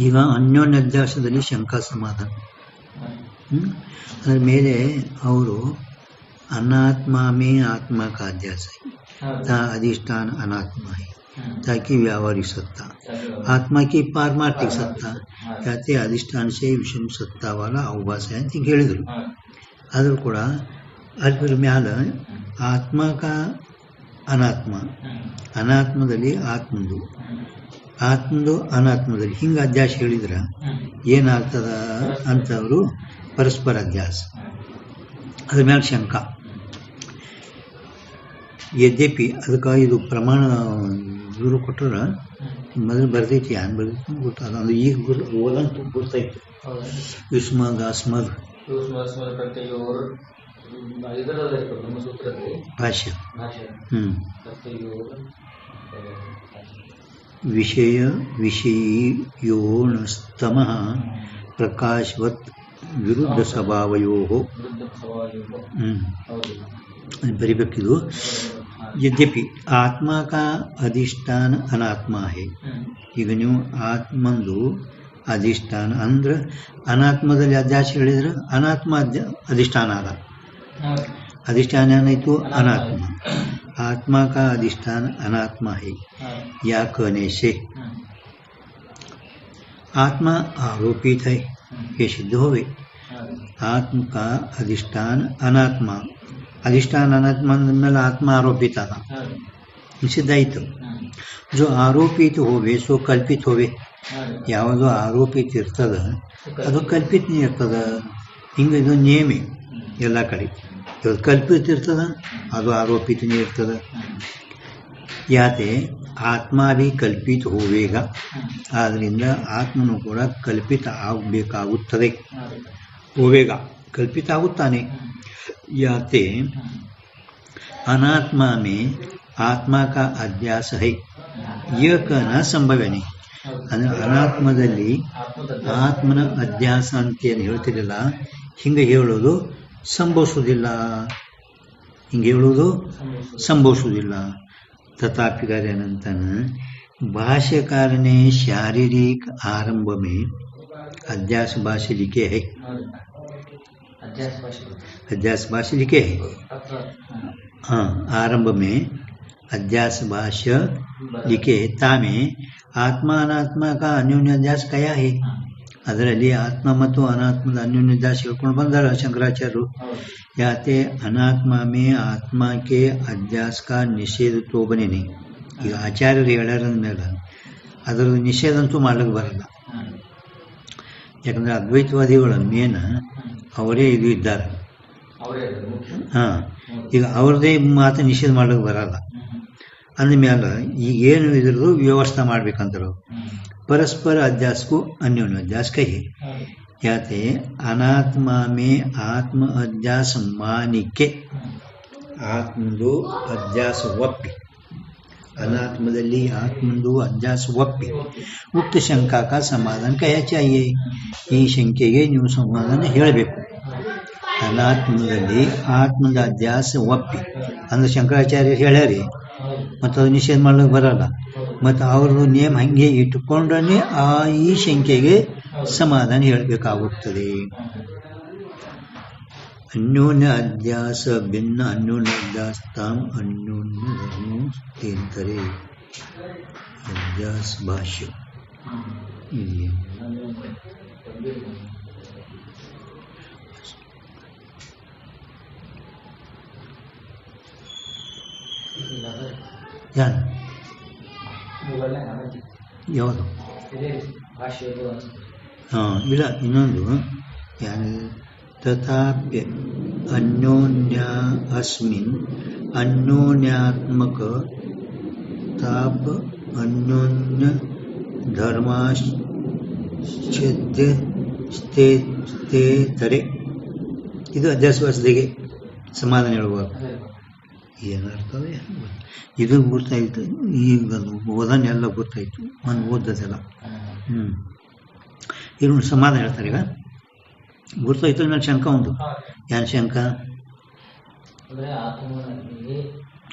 ಈಗ ಅನ್ಯೋನ್ಯ ಅಧ್ಯಾಸದಲ್ಲಿ ಶಂಕಾ ಸಮಾಧಾನ. ಅದರ ಮೇಲೆ ಅವರು अनात्मा में आत्मा का अध्यास है, ता अधिष्ठान अनात्मा है, ताकि व्यावहारिक सत्ता आत्मा की पारमार्थिक सत्ता कहते अधिष्ठान से विषम सत्ता वाला अवभास है ಅಂತ ಹೇಳಿದರು. ಆದರೂ ಕೂಡ ಅದರ ಮ್ಯಾಲ ಆತ್ಮಕ ಅನಾತ್ಮ, ಅನಾತ್ಮದಲ್ಲಿ ಆತ್ಮದು, ಆತ್ಮದು ಅನಾತ್ಮದಲ್ಲಿ ಹಿಂಗೆ ಅಧ್ಯಾಸ ಹೇಳಿದ್ರೆ ಏನಾಗ್ತದ ಅಂತವರು ಪರಸ್ಪರ ಅಧ್ಯಾಸ. ಅದ್ರ ಮೇಲೆ ಶಂಕ. ಯದ್ಯಪಿ ಅದಕ್ಕೆ ಇದು ಪ್ರಮಾಣ ಇವರು ಕೊಟ್ಟರೆ ಮೊದಲು ಬರ್ತೈತಿ, ಏನು ಬರ್ತೈತಿ ಗೊತ್ತಾಗ ಅದು ಈಗ ಓದಂತೂ ಗೊತ್ತಾಯ್ತು. ಯುಸ್ಮದ್ ಅಸ್ಮದ್ ಭಾಷ್ಯ. ವಿಷಯ ವಿಷಯೋಣಸ್ತಮಃ ಪ್ರಕಾಶವತ್ ವಿರುದ್ಧ ಸ್ವಭಾವಯೋ ಬರಿಬೇಕಿದು. यद्यपि आत्मा का अधिष्ठान अनात्मा है. ಈಗ ನೀವು ಆತ್ಮಂದು ಅಧಿಷ್ಠಾನ ಅಂದ್ರೆ ಅನಾತ್ಮದಲ್ಲಿ ಅಧ್ಯಾಸ ಹೇಳಿದ್ರೆ ಅನಾತ್ಮ ಅಧಿಷ್ಠಾನ ಅದ, अधिष्ठान ಏನಾಯಿತು अनात्मा. आत्मा का अधिष्ठान अनात्मा है या कहने से आत्मा आरोपित है ये सिद्ध होवे. आत्म का अधिष्ठान अनात्मा, अधिष्ठान अनात्मा ಮೇಲೆ आत्मा आरोपित ಅದ, ಸಿದ್ಧ ಆಯಿತು. जो आरोपित होवे सो कल्पित होवे. ಯಾವುದು ಆರೋಪಿತ ಇರ್ತದ ಅದು ಕಲ್ಪಿತನೇ ಇರ್ತದ. ಹಿಂಗೆ ಇದು ನೇಮಿ ಎಲ್ಲ ಕಡೆ. ಯಾವುದು ಕಲ್ಪಿತ ಇರ್ತದ ಅದು ಆರೋಪಿತನೇ ಇರ್ತದ. ಯಾತೆ ಆತ್ಮ भी ಕಲ್ಪಿತ ಹೋವೇಗ. ಆದ್ದರಿಂದ ಆತ್ಮನು ಕೂಡ ಕಲ್ಪಿತ ಆಗಬೇಕಾಗುತ್ತದೆ. ಹೋವೇಗ ಕಲ್ಪಿತ ಆಗುತ್ತಾನೆ. याते अनात्मा में आत्मा का अध्यास है यह कहना संभव नहीं. ಅಂದರೆ ಅನಾತ್ಮದಲ್ಲಿ ಆತ್ಮನ ಅಧ್ಯಾಸ ಅಂತ ಏನು ಹೇಳ್ತಿರಲಿಲ್ಲ, ಹಿಂಗೆ ಹೇಳೋದು ಸಂಭವಿಸುವುದಿಲ್ಲ, ಹಿಂಗೆ ಹೇಳೋದು ಸಂಭವಿಸುವುದಿಲ್ಲ. तथापि भाष्यकार ने शारीरिक आरंभ में अध्यास भाष्य लिखे है. अध्यास भाष्य लिखे है. हाँ, आरंभ में अध्यास भाष्य लिखे तामे आत्मा अनात्मा का अन्योन्य अध्यास कया है. ಅದರಲ್ಲಿ ಆತ್ಮ ಮತ್ತು ಅನಾತ್ಮದ ಅನ್ಯೋನ್ಯ ಅಧ್ಯಾಸ ಹೇಳ್ಕೊಂಡು ಬಂದಾರ ಶಂಕರಾಚಾರ್ಯರು. ಯಾತೆ ಅನಾತ್ಮ ಮೇ ಆತ್ಮಕ್ಕೆ ಅಧ್ಯಾಸ ಕಾ ನಿಷೇಧ ತೋ ಬನೆ नहीं. ಈಗ ಆಚಾರ್ಯರು ಹೇಳ್ಯಾರ ಮೇಲೆ ಅದರ ನಿಷೇಧ ಅಂತೂ ಮಾಡ್ಲಿಕ್ಕೆ ಬರಲ್ಲ. ಯಾಕಂದ್ರೆ ಅದ್ವೈತವಾದಿಗಳ ಮೇನ್ ಅವರೇ ಇದು ಇದ್ದಾರೆ. ಹಾಂ, ಈಗ ಅವ್ರದ್ದೇ ಮಾತು ನಿಷೇಧ ಮಾಡ್ಲಿಕ್ಕೆ ಬರಲ್ಲ. ಅಂದಮೇಲೆ ಈಗ ಏನು ಇದ್ರದ್ದು ವ್ಯವಸ್ಥೆ ಮಾಡ್ಬೇಕಂತಾರೆ. परस्पर अध्यास को अन्योन्य अध्यास कहिए. याते अनात्मा में आत्म अध्यास मानिके आत्मदो अध्यास वप्पि, अनात्मदली आत्मदो अध्यास वप्पि उक्त शंका का समाधान कहा चाहिए. ಈ ಶಂಕೆಗೆ ನೀವು ಸಮಾಧಾನ ಹೇಳಬೇಕು. ಅನಾತ್ಮದಲ್ಲಿ ಆತ್ಮದ ಅಧ್ಯಾಸ ಒಪ್ಪಿ ಅಂದ್ರೆ ಶಂಕರಾಚಾರ್ಯರು ಹೇಳ್ಯಾರಿ, ಮತ್ತು ಅದು ನಿಷೇಧ ಮಾಡ್ಲಿಕ್ಕೆ ಬರಲ್ಲ. ಮತ್ತು ಅವ್ರದ್ದು ನೇಮ ಹಂಗೆ ಇಟ್ಟುಕೊಂಡ್ರೆ ಈ ಶಂಕೆಗೆ ಸಮಾಧಾನ ಹೇಳಬೇಕಾಗುತ್ತದೆ. ಅನ್ಯೋನ್ಯ ಅಧ್ಯಾಸ ಭಿನ್ನ ಅನ್ಯೋನ್ಯ ಅಧ್ಯಾಸ ತಾಮ್ ಅನ್ಯೋನ್ಯ ಧರ್ಮೋ ಸ್ಥೇಂತರೆ. ಅಧ್ಯಾಸ ಭಾಷ್ಯ. ಯಾರು ಯಾವುದು? ಹಾಂ, ಇಲ್ಲ ಇನ್ನೊಂದು ಯಾರು ತಥಾಪ್ಯ ಅನ್ಯೋನ್ಯ ಅಸ್ಮಿನ್ ಅನ್ಯೋನ್ಯಾತ್ಮಕ ತಾಪ ಅನ್ಯೋನ್ಯ ಧರ್ಮಾಶ್ಚೇತರೆ. ಇದು ಅಧ್ಯಾಸವಾಸದಿಗೆ ಸಮಾಧಾನ ಹೇಳುವಾಗ ಏನಾಗ್ತದೆ ಇದು ಗೊತ್ತಾಯಿತು. ಈಗ ಓದನ ಎಲ್ಲ ಗೊತ್ತಾಯಿತು, ಒಂದು ಓದದೆಲ್ಲ. ಇನ್ನು ಸಮಾಧಾನ ಹೇಳ್ತಾರೆ. ಈಗ ಗೊತ್ತಾಯ್ತು. ನನ್ನ ಶಂಕ ಒಂದು ಏನು ಶಂಕ?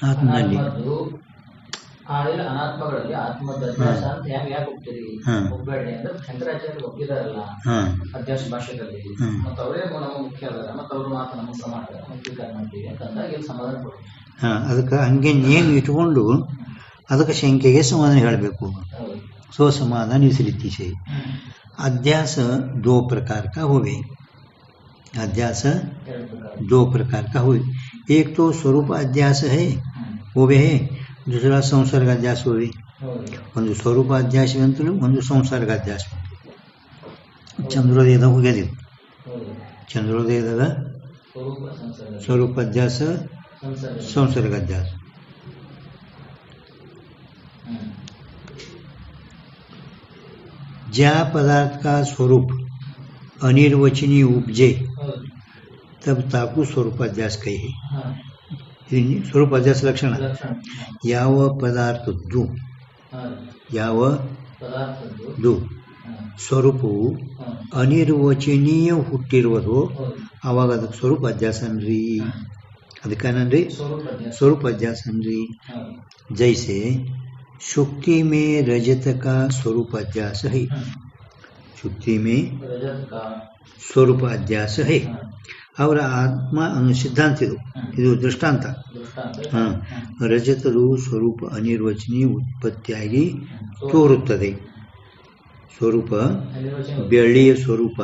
ಆತ್ಮನಲ್ಲಿ ಅನಾತ್ಮಗಳಲ್ಲಿ ಆತ್ಮದ ಅಧ್ಯಾಸ ಅಂತ ಯಾಕೆ ಹೋಗ್ತೀರಿ ಹೋಗ್ಬೇಡಿ ಅಂದ್ರೆ ಶಂಕರಾಚಾರ್ಯರು ಒಪ್ಪಿದಾರಲ್ಲ ಅಧ್ಯಾಸ ಭಾಷೆಯಲ್ಲಿ, ಮತ್ತೆ ಅವರೇ ನಮ್ಮ ಮುಖ್ಯ ಅದಾರ, ಮತ್ತೆ ಅವ್ರ ಮಾತು ನಮ್ಮ ಪ್ರಮಾಣ ಸ್ವೀಕಾರ ಮಾಡ್ತೀವಿ ಅಂತಂದಾಗ ಇಲ್ಲಿ ಸಮಾಧಾನ ಕೊಡ್ತೀವಿ. ಅದಕ್ಕೆ ಹಂಗೆ ನೇಮ್ ಇಟ್ಕೊಂಡು ಅದಕ್ಕೆ ಶಂಕೆಗೆ ಸಮಾಧಾನ ಹೇಳಬೇಕು. सो समाधान इस रीति से अध्यास दो प्रकार का हुए, अध्यास दो प्रकार का हुए, एक तो स्वरूप अध्यास है वो भी है, दूसरा संसर्ग अध्यास हुए. ಒಂದು ಸ್ವರೂಪ ಅಧ್ಯಾಸ ಅಂತಲೂ ಒಂದು ಸಂಸರ್ಗ ಅಧ್ಯಾಸ. ಚಂದ್ರೋದಯದಾಗ ಹೋಗ್ಯದ, ಚಂದ್ರೋದಯದಾಗ ಸ್ವರೂಪ ಅಧ್ಯಾಸ ಸಂಸರ್ಗ ಅಧ್ಯಾಸ. ज्या पदार्थ का स्वरूप अनिर्वचनीय उपजे तब ताकू स्वरूपाध्यास कही. स्वरूपाध्यास लक्षण ಯಾವ ಪದಾರ್ಥದ್ದು ಯಾವ ಪದಾರ್ಥದ್ದು ಸ್ವರೂಪವು ಅನಿರ್ವಚನೀಯ ಹುಟ್ಟಿರುವುದು ಅವಾಗ ಅದಕ್ಕೆ ಸ್ವರೂಪ ಅಧ್ಯಾಸ ಅನ್ರಿ. ಅದಕ್ಕೇನನ್ರಿ ಸ್ವರೂಪ ಅಧ್ಯಾಸ ಅನ್ರಿ. ಜೈಸೆ शुक्ति में रजत का स्वरूप अध्यास है, शुक्ति में स्वरूप अध्यास है. ಅವರ ಆತ್ಮ ಸಿದ್ಧಾಂತ ಇದು ದೃಷ್ಟಾಂತ. ರಜತದು ಸ್ವರೂಪ ಅನಿರ್ವಚನೀಯ ಉತ್ಪತ್ತಿಯಾಗಿ ತೋರುತ್ತದೆ. ಸ್ವರೂಪ ಬೆಳ್ಳಿಯ ಸ್ವರೂಪ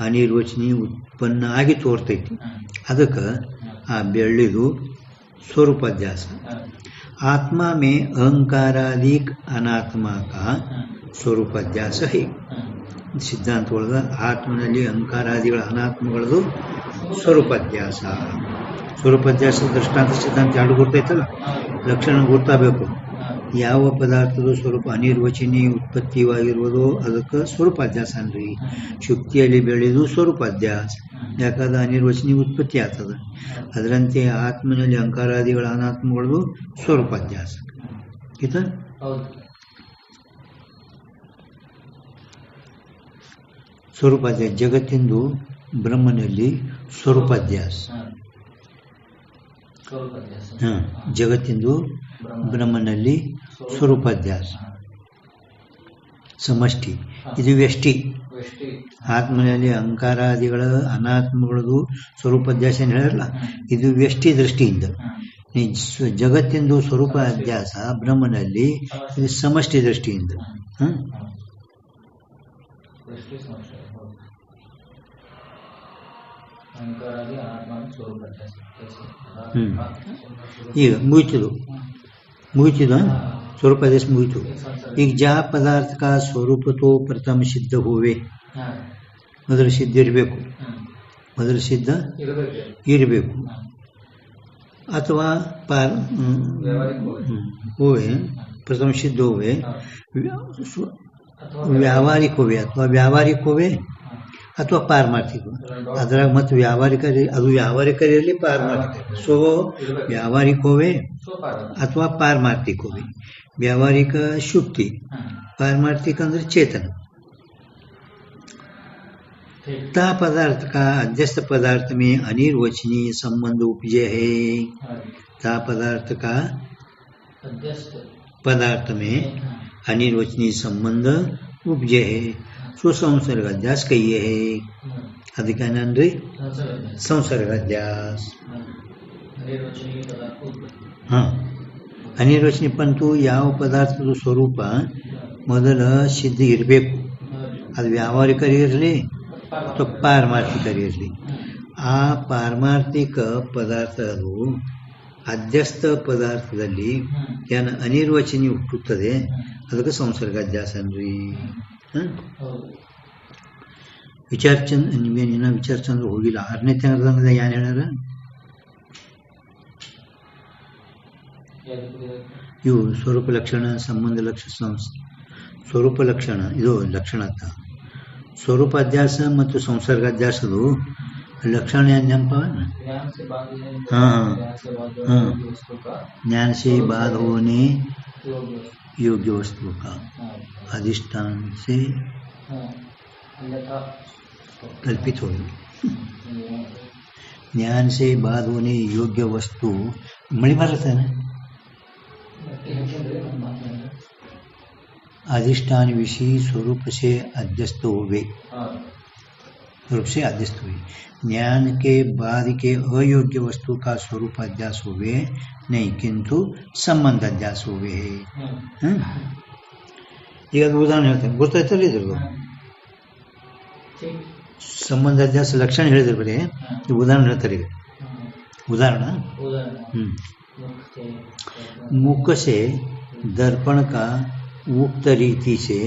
ಅನಿರ್ವಚನೀಯ ಉತ್ಪನ್ನ ಆಗಿ ತೋರ್ತೈತಿ. ಅದಕ್ಕೆ ಆ ಬೆಳ್ಳಿದು ಸ್ವರೂಪಾಧ್ಯಾಸ. आत्मा में अहंकारादिक अनात्मा का स्वरूपाध्यास है. ಸಿದ್ಧಾಂತ ಒಳಗ ಆತ್ಮನಲ್ಲಿ ಅಹಂಕಾರಾದಿಗಳ ಅನಾತ್ಮಗಳದು ಸ್ವರೂಪಾಧ್ಯಾಸ. ಸ್ವರೂಪಾಧ್ಯಾಸ ದೃಷ್ಟಾಂತ ಸಿದ್ಧಾಂತ ಎರಡು ಗುರ್ತೈತಲ್ಲ, ಲಕ್ಷಣ ಗುರ್ತಾಗಬೇಕು. ಯಾವ ಪದಾರ್ಥದ ಸ್ವರೂಪ ಅನಿರ್ವಚನೀಯ ಉತ್ಪತ್ತಿವಾಗಿರುವುದೋ ಅದಕ್ಕೆ ಸ್ವರೂಪಾಧ್ಯಾಸ ಅನ್ರಿ. ಶುಕ್ತಿಯಲ್ಲಿ ಬೆಳೆದು ಸ್ವರೂಪಾಧ್ಯಾಸ, ಯಾಕಂದ್ರೆ ಅನಿರ್ವಚನೀಯ ಉತ್ಪತ್ತಿ ಆಗ್ತದೆ. ಅದರಂತೆ ಆತ್ಮನಲ್ಲಿ ಅಹಂಕಾರಾದಿಗಳ ಅನಾತ್ಮಗಳದು ಸ್ವರೂಪಾಧ್ಯಾಸ. ಆಯ್ತಾ? ಸ್ವರೂಪಾಧ್ಯಾಸ ಜಗತ್ತಿಂದು ಬ್ರಹ್ಮನಲ್ಲಿ ಸ್ವರೂಪಾಧ್ಯಾಸ. ಜಗತ್ತಿಂದು ಬ್ರಹ್ಮನಲ್ಲಿ ಸ್ವರೂಪಾಧ್ಯಾಸ ಸಮಷ್ಟಿ. ಇದು ವ್ಯಷ್ಟಿ. ಆತ್ಮನಲ್ಲಿ ಅಹಂಕಾರಾದಿಗಳ ಅನಾತ್ಮಗಳದು ಸ್ವರೂಪಾಧ್ಯಾಸ ಏನು ಹೇಳಲ್ಲ, ಇದು ವ್ಯಷ್ಟಿ ದೃಷ್ಟಿಯಿಂದ. ಜಗತ್ತಿಂದು ಸ್ವರೂಪ ಅಧ್ಯಾಸ ಬ್ರಹ್ಮನಲ್ಲಿ ಇದು ಸಮಷ್ಟಿ ದೃಷ್ಟಿಯಿಂದ. ಈಗ ಮುಗಿತಿದ ಸ್ವರೂಪಾಧ್ಯಾಸ ಮುಗಿತು. ಈಗ ಜಾ ಪದಾರ್ಥ ಕಾ ಸ್ವರೂಪ ತೋ ಪ್ರಥಮ ಸಿದ್ಧ ಹೋವೆ, ಮೊದಲು ಸಿದ್ಧ ಇರಬೇಕು, ಮೊದಲು ಸಿದ್ಧ ಇರಬೇಕು. ಅಥವಾ ಹೋವೆ ಪ್ರಥಮ ಸಿದ್ಧ ಹೋವೆ, ವ್ಯಾವಹಾರಿಕ ಹೋವೆ ಅಥವಾ ವ್ಯಾವಹಾರಿಕ ಹೋವೆ ಅಥವಾ ಪಾರಮಾರ್ಥಿಕ. ಅದ್ರಾಗ ಮತ್ತು ವ್ಯಾವಹಾರಿಕ, ಅದು ವ್ಯಾವಹಾರಿಕರಲ್ಲಿ ಪಾರಮಾರ್ಥಿಕ. ಸೊ ವ್ಯಾವಹಾರಿಕ ಹೋವೆ ಅಥವಾ ಪಾರಮಾರ್ಥಿಕ ಹೋವೆ. ವ್ಯಾವಹಾರಿಕ ಶುಕ್ತಿ, पारमार्थिक अंदर चेतन। ता पदार्थ का अध्यस्त पदार्थ में अनिर्वचनीय संबंध उपजे है। ता पदार्थ का पदार्थ में अनिर्वचनीय संबंध उपजे है। सुसंसर्ग अध्यास कहिए है अधिकानंद्री संसर्ग अध्यास। हाँ अनिर्वचनीय पंतु ಯಾವ ಪದಾರ್ಥದ ಸ್ವರೂಪ ಮೊದಲ ಸಿದ್ಧ ಇರಬೇಕು, ಅದು ವ್ಯಾವಹಾರಿಕರೇ ಇರಲಿ ಅಥವಾ ಪಾರಮಾರ್ಥಿಕರೇ ಇರಲಿ. ಆ ಪಾರಮಾರ್ಥಿಕ ಪದಾರ್ಥ ಅದು ಅಧ್ಯಸ್ಥ ಪದಾರ್ಥದಲ್ಲಿ ಏನು ಅನಿರ್ವಚನೀಯ ಹುಟ್ಟುತ್ತದೆ, ಅದಕ್ಕೆ ಸಂಸರ್ಗ ಅಧ್ಯಾಸ ಅನ್ರಿ. ವಿಚಾರ ಚಂದ್ರ ನಿಮ್ಗೇನಿನ್ನ ವಿಚಾರ ಚಂದ್ರ ಹೋಗಿಲ್ಲ. 6ನೇ ತಿಂಗಳದಾಗ ಏನು ಹೇಳ್ಯಾರ ಇವು ಸ್ವರೂಪ ಲಕ್ಷಣ ಸಂಬಂಧ ಲಕ್ಷಣ ಸ್ವರೂಪ ಲಕ್ಷಣ ಇದು ಲಕ್ಷಣ ಅಂತ. ಸ್ವರೂಪ ಅಧ್ಯಾಸ ಮತ್ತು ಸಂಸರ್ಗ ಅಧ್ಯಾಸದು ಲಕ್ಷಣ ನೆನಪ. ज्ञान से बाद होने योग्य वस्तु का अधिष्ठान से कल्पित हो। ज्ञान से बाद होने योग्य वस्तु मणि बरते अधिष्ठान विषय स्वरूप से अध्यस्त हुए, स्वरूप से अध्यस्त हुए। ज्ञान के बाद के अयोग्य वस्तु का स्वरूप अध्यास हुए नहीं, किंतु संबंध अध्यास हुए। ಈಗ ಅದು ಉದಾಹರಣೆ ಹೇಳ್ತೇನೆ, ಗೊತ್ತಾಯ್ತಲ್ಲ ಇದ್ರದ್ದು ಸಂಬಂಧ ಅಧ್ಯಾಸ ಲಕ್ಷಣ ಹೇಳಿದ್ರು ಬರೀ ಉದಾಹರಣೆ ಹೇಳ್ತಾರೆ ಈಗ उदाहरण मुख से दर्पण का उक्त रीति से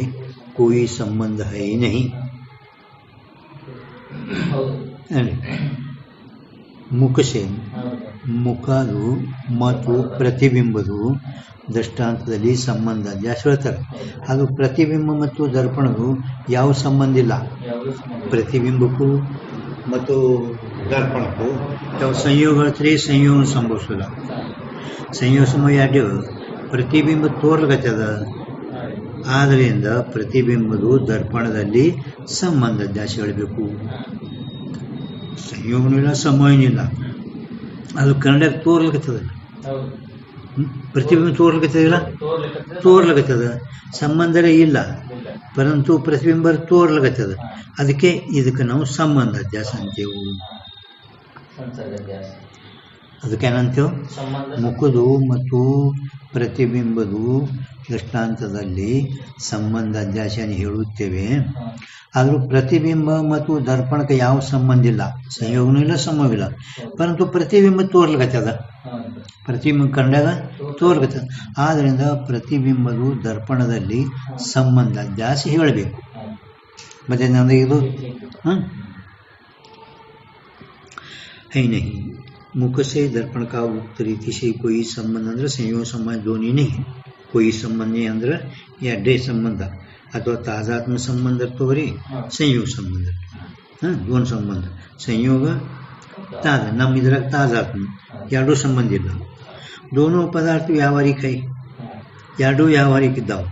कोई संबंध है ही नहीं। मुख से ಮುಖದು ಮತ್ತು ಪ್ರತಿಬಿಂಬದು ದೃಷ್ಟಾಂತದಲ್ಲಿ ಸಂಬಂಧ ಜಾಸ್ತಿ ಹೇಳ್ತಾರೆ. ಅದು ಪ್ರತಿಬಿಂಬ ಮತ್ತು ದರ್ಪಣದು ಯಾವ ಸಂಬಂಧ ಇಲ್ಲ. ಪ್ರತಿಬಿಂಬಕ್ಕೂ ಮತ್ತು ದರ್ಪಣಕ್ಕೂ ಯಾವ ಸಂಯೋಗ ಹೇಳ್ತೀರಿ, ಸಂಯೋಗ ಸಂಭವಿಸಲ್ಲ. ಸಂಯೋಗ ಸಮಯ ಎರಡು ಪ್ರತಿಬಿಂಬ ತೋರ್ಲಕತ್ತದ, ಆದ್ದರಿಂದ ಪ್ರತಿಬಿಂಬದು ದರ್ಪಣದಲ್ಲಿ ಸಂಬಂಧ ಜಾಸ್ತಿ ಹೇಳಬೇಕು. ಸಂಯೋಗನೂ ಇಲ್ಲ, ಸಮಯನೂ ಇಲ್ಲ. ಅದು ಕನ್ನಡಕ್ಕೆ ತೋರ್ಲಕತ್ತದ, ಪ್ರತಿಬಿಂಬ ತೋರ್ಲಕತ್ತದಿಲ್ಲ, ತೋರ್ಲಕತ್ತದ. ಸಂಬಂಧರೇ ಇಲ್ಲ, ಪರಂತು ಪ್ರತಿಬಿಂಬ ತೋರ್ಲಕತ್ತದ. ಅದಕ್ಕೆ ಇದಕ್ಕೆ ನಾವು ಸಂಬಂಧ ಅಧ್ಯಾಸ ಅಂತೇವು. ಅದಕ್ಕೇನಂತೇವು? ಮುಖದು ಮತ್ತು ಪ್ರತಿಬಿಂಬದು ದೃಷ್ಟಾಂತದಲ್ಲಿ ಸಂಬಂಧ ಅಧ್ಯಾಸ ಹೇಳುತ್ತೇವೆ. ಆದರೂ ಪ್ರತಿಬಿಂಬ ಮತ್ತು ದರ್ಪಣಕ್ಕೆ ಯಾವ ಸಂಬಂಧ ಇಲ್ಲ, ಸಂಯೋಗನೂ ಇಲ್ಲ, ಸಂಭವಿಲ್ಲ. ಪರಂತು ಪ್ರತಿಬಿಂಬ ತೋರ್ಲಕತ್ತದ, ಪ್ರತಿಬಿಂಬ ಕಂಡಾಗ ತೋರ್ಲಕತ್ತದ. ಆದ್ದರಿಂದ ಪ್ರತಿಬಿಂಬದು ದರ್ಪಣದಲ್ಲಿ ಸಂಬಂಧ ಅಧ್ಯಾಸ ಹೇಳಬೇಕು. ಮತ್ತೆ ನನಗೆ ಇದು है नहीं। मुख से दर्पण का उक्त रीति से कोई संबंध ಅಂದ್ರೆ ಸಂಯೋಗ ಸಂಬಂಧ दोनों नहीं है। कोई संबंध नहीं ಅಂದ್ರೆ ಎರಡೇ ಸಂಬಂಧ, ಅಥವಾ ತಾದಾತ್ಮ ಸಂಬಂಧ ಇರ್ತವ್ರಿ, ಸಂಯೋಗ ಸಂಬಂಧ दोन ಸಂಬಂಧ. ಸಂಯೋಗ ತಾದ, ನಮ್ಮ ಇದ್ರಾಗ ತಾದಾತ್ಮ ಎರಡೂ ಸಂಬಂಧ ಇಲ್ಲ. दोनों ಪದಾರ್ಥ ವ್ಯಾವಹಾರಿಕ है, ಎರಡೂ ವ್ಯಾವಹಾರಿಕ ಇದ್ದಾವೆ.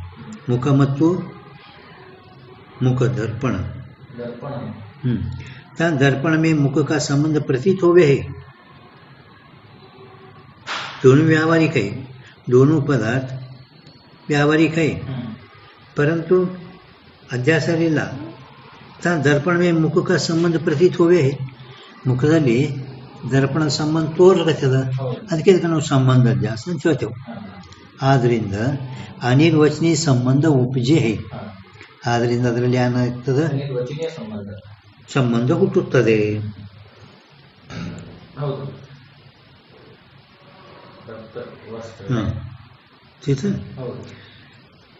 ಮುಖ ಮತ್ತು मुख दर्पण दर्पण में मुख का संबंध प्रतीत होवे है। दोनों व्यावहारिक है, दोनों पदार्थ व्यावहारिक है, परंतु अध्यासरिಲ್ಲ. दर्पण में मुख का संबंध प्रतीत होवे है. मुखದಲ್ಲಿ ದರ್ಪಣ ಸಂಬಂಧ ತೋರ್ಲಕತ್ತದ, ಅದಕ್ಕೆ ಇದಕ್ಕೆ ನಾವು ಸಂಬಂಧ ಅಧ್ಯಾಸ ಅಂತ ಹೇಳ್ತೇವೆ. ಆದ್ದರಿಂದ ಅನಿರ್ವಚನೀಯ ಸಂಬಂಧ ಉಪಜೆ है. ಆದ್ದರಿಂದ ಅದರಲ್ಲಿ ಏನಾಗ್ತದೆ, ಸಂಬಂಧ ಹುಟ್ಟುತ್ತದೆ.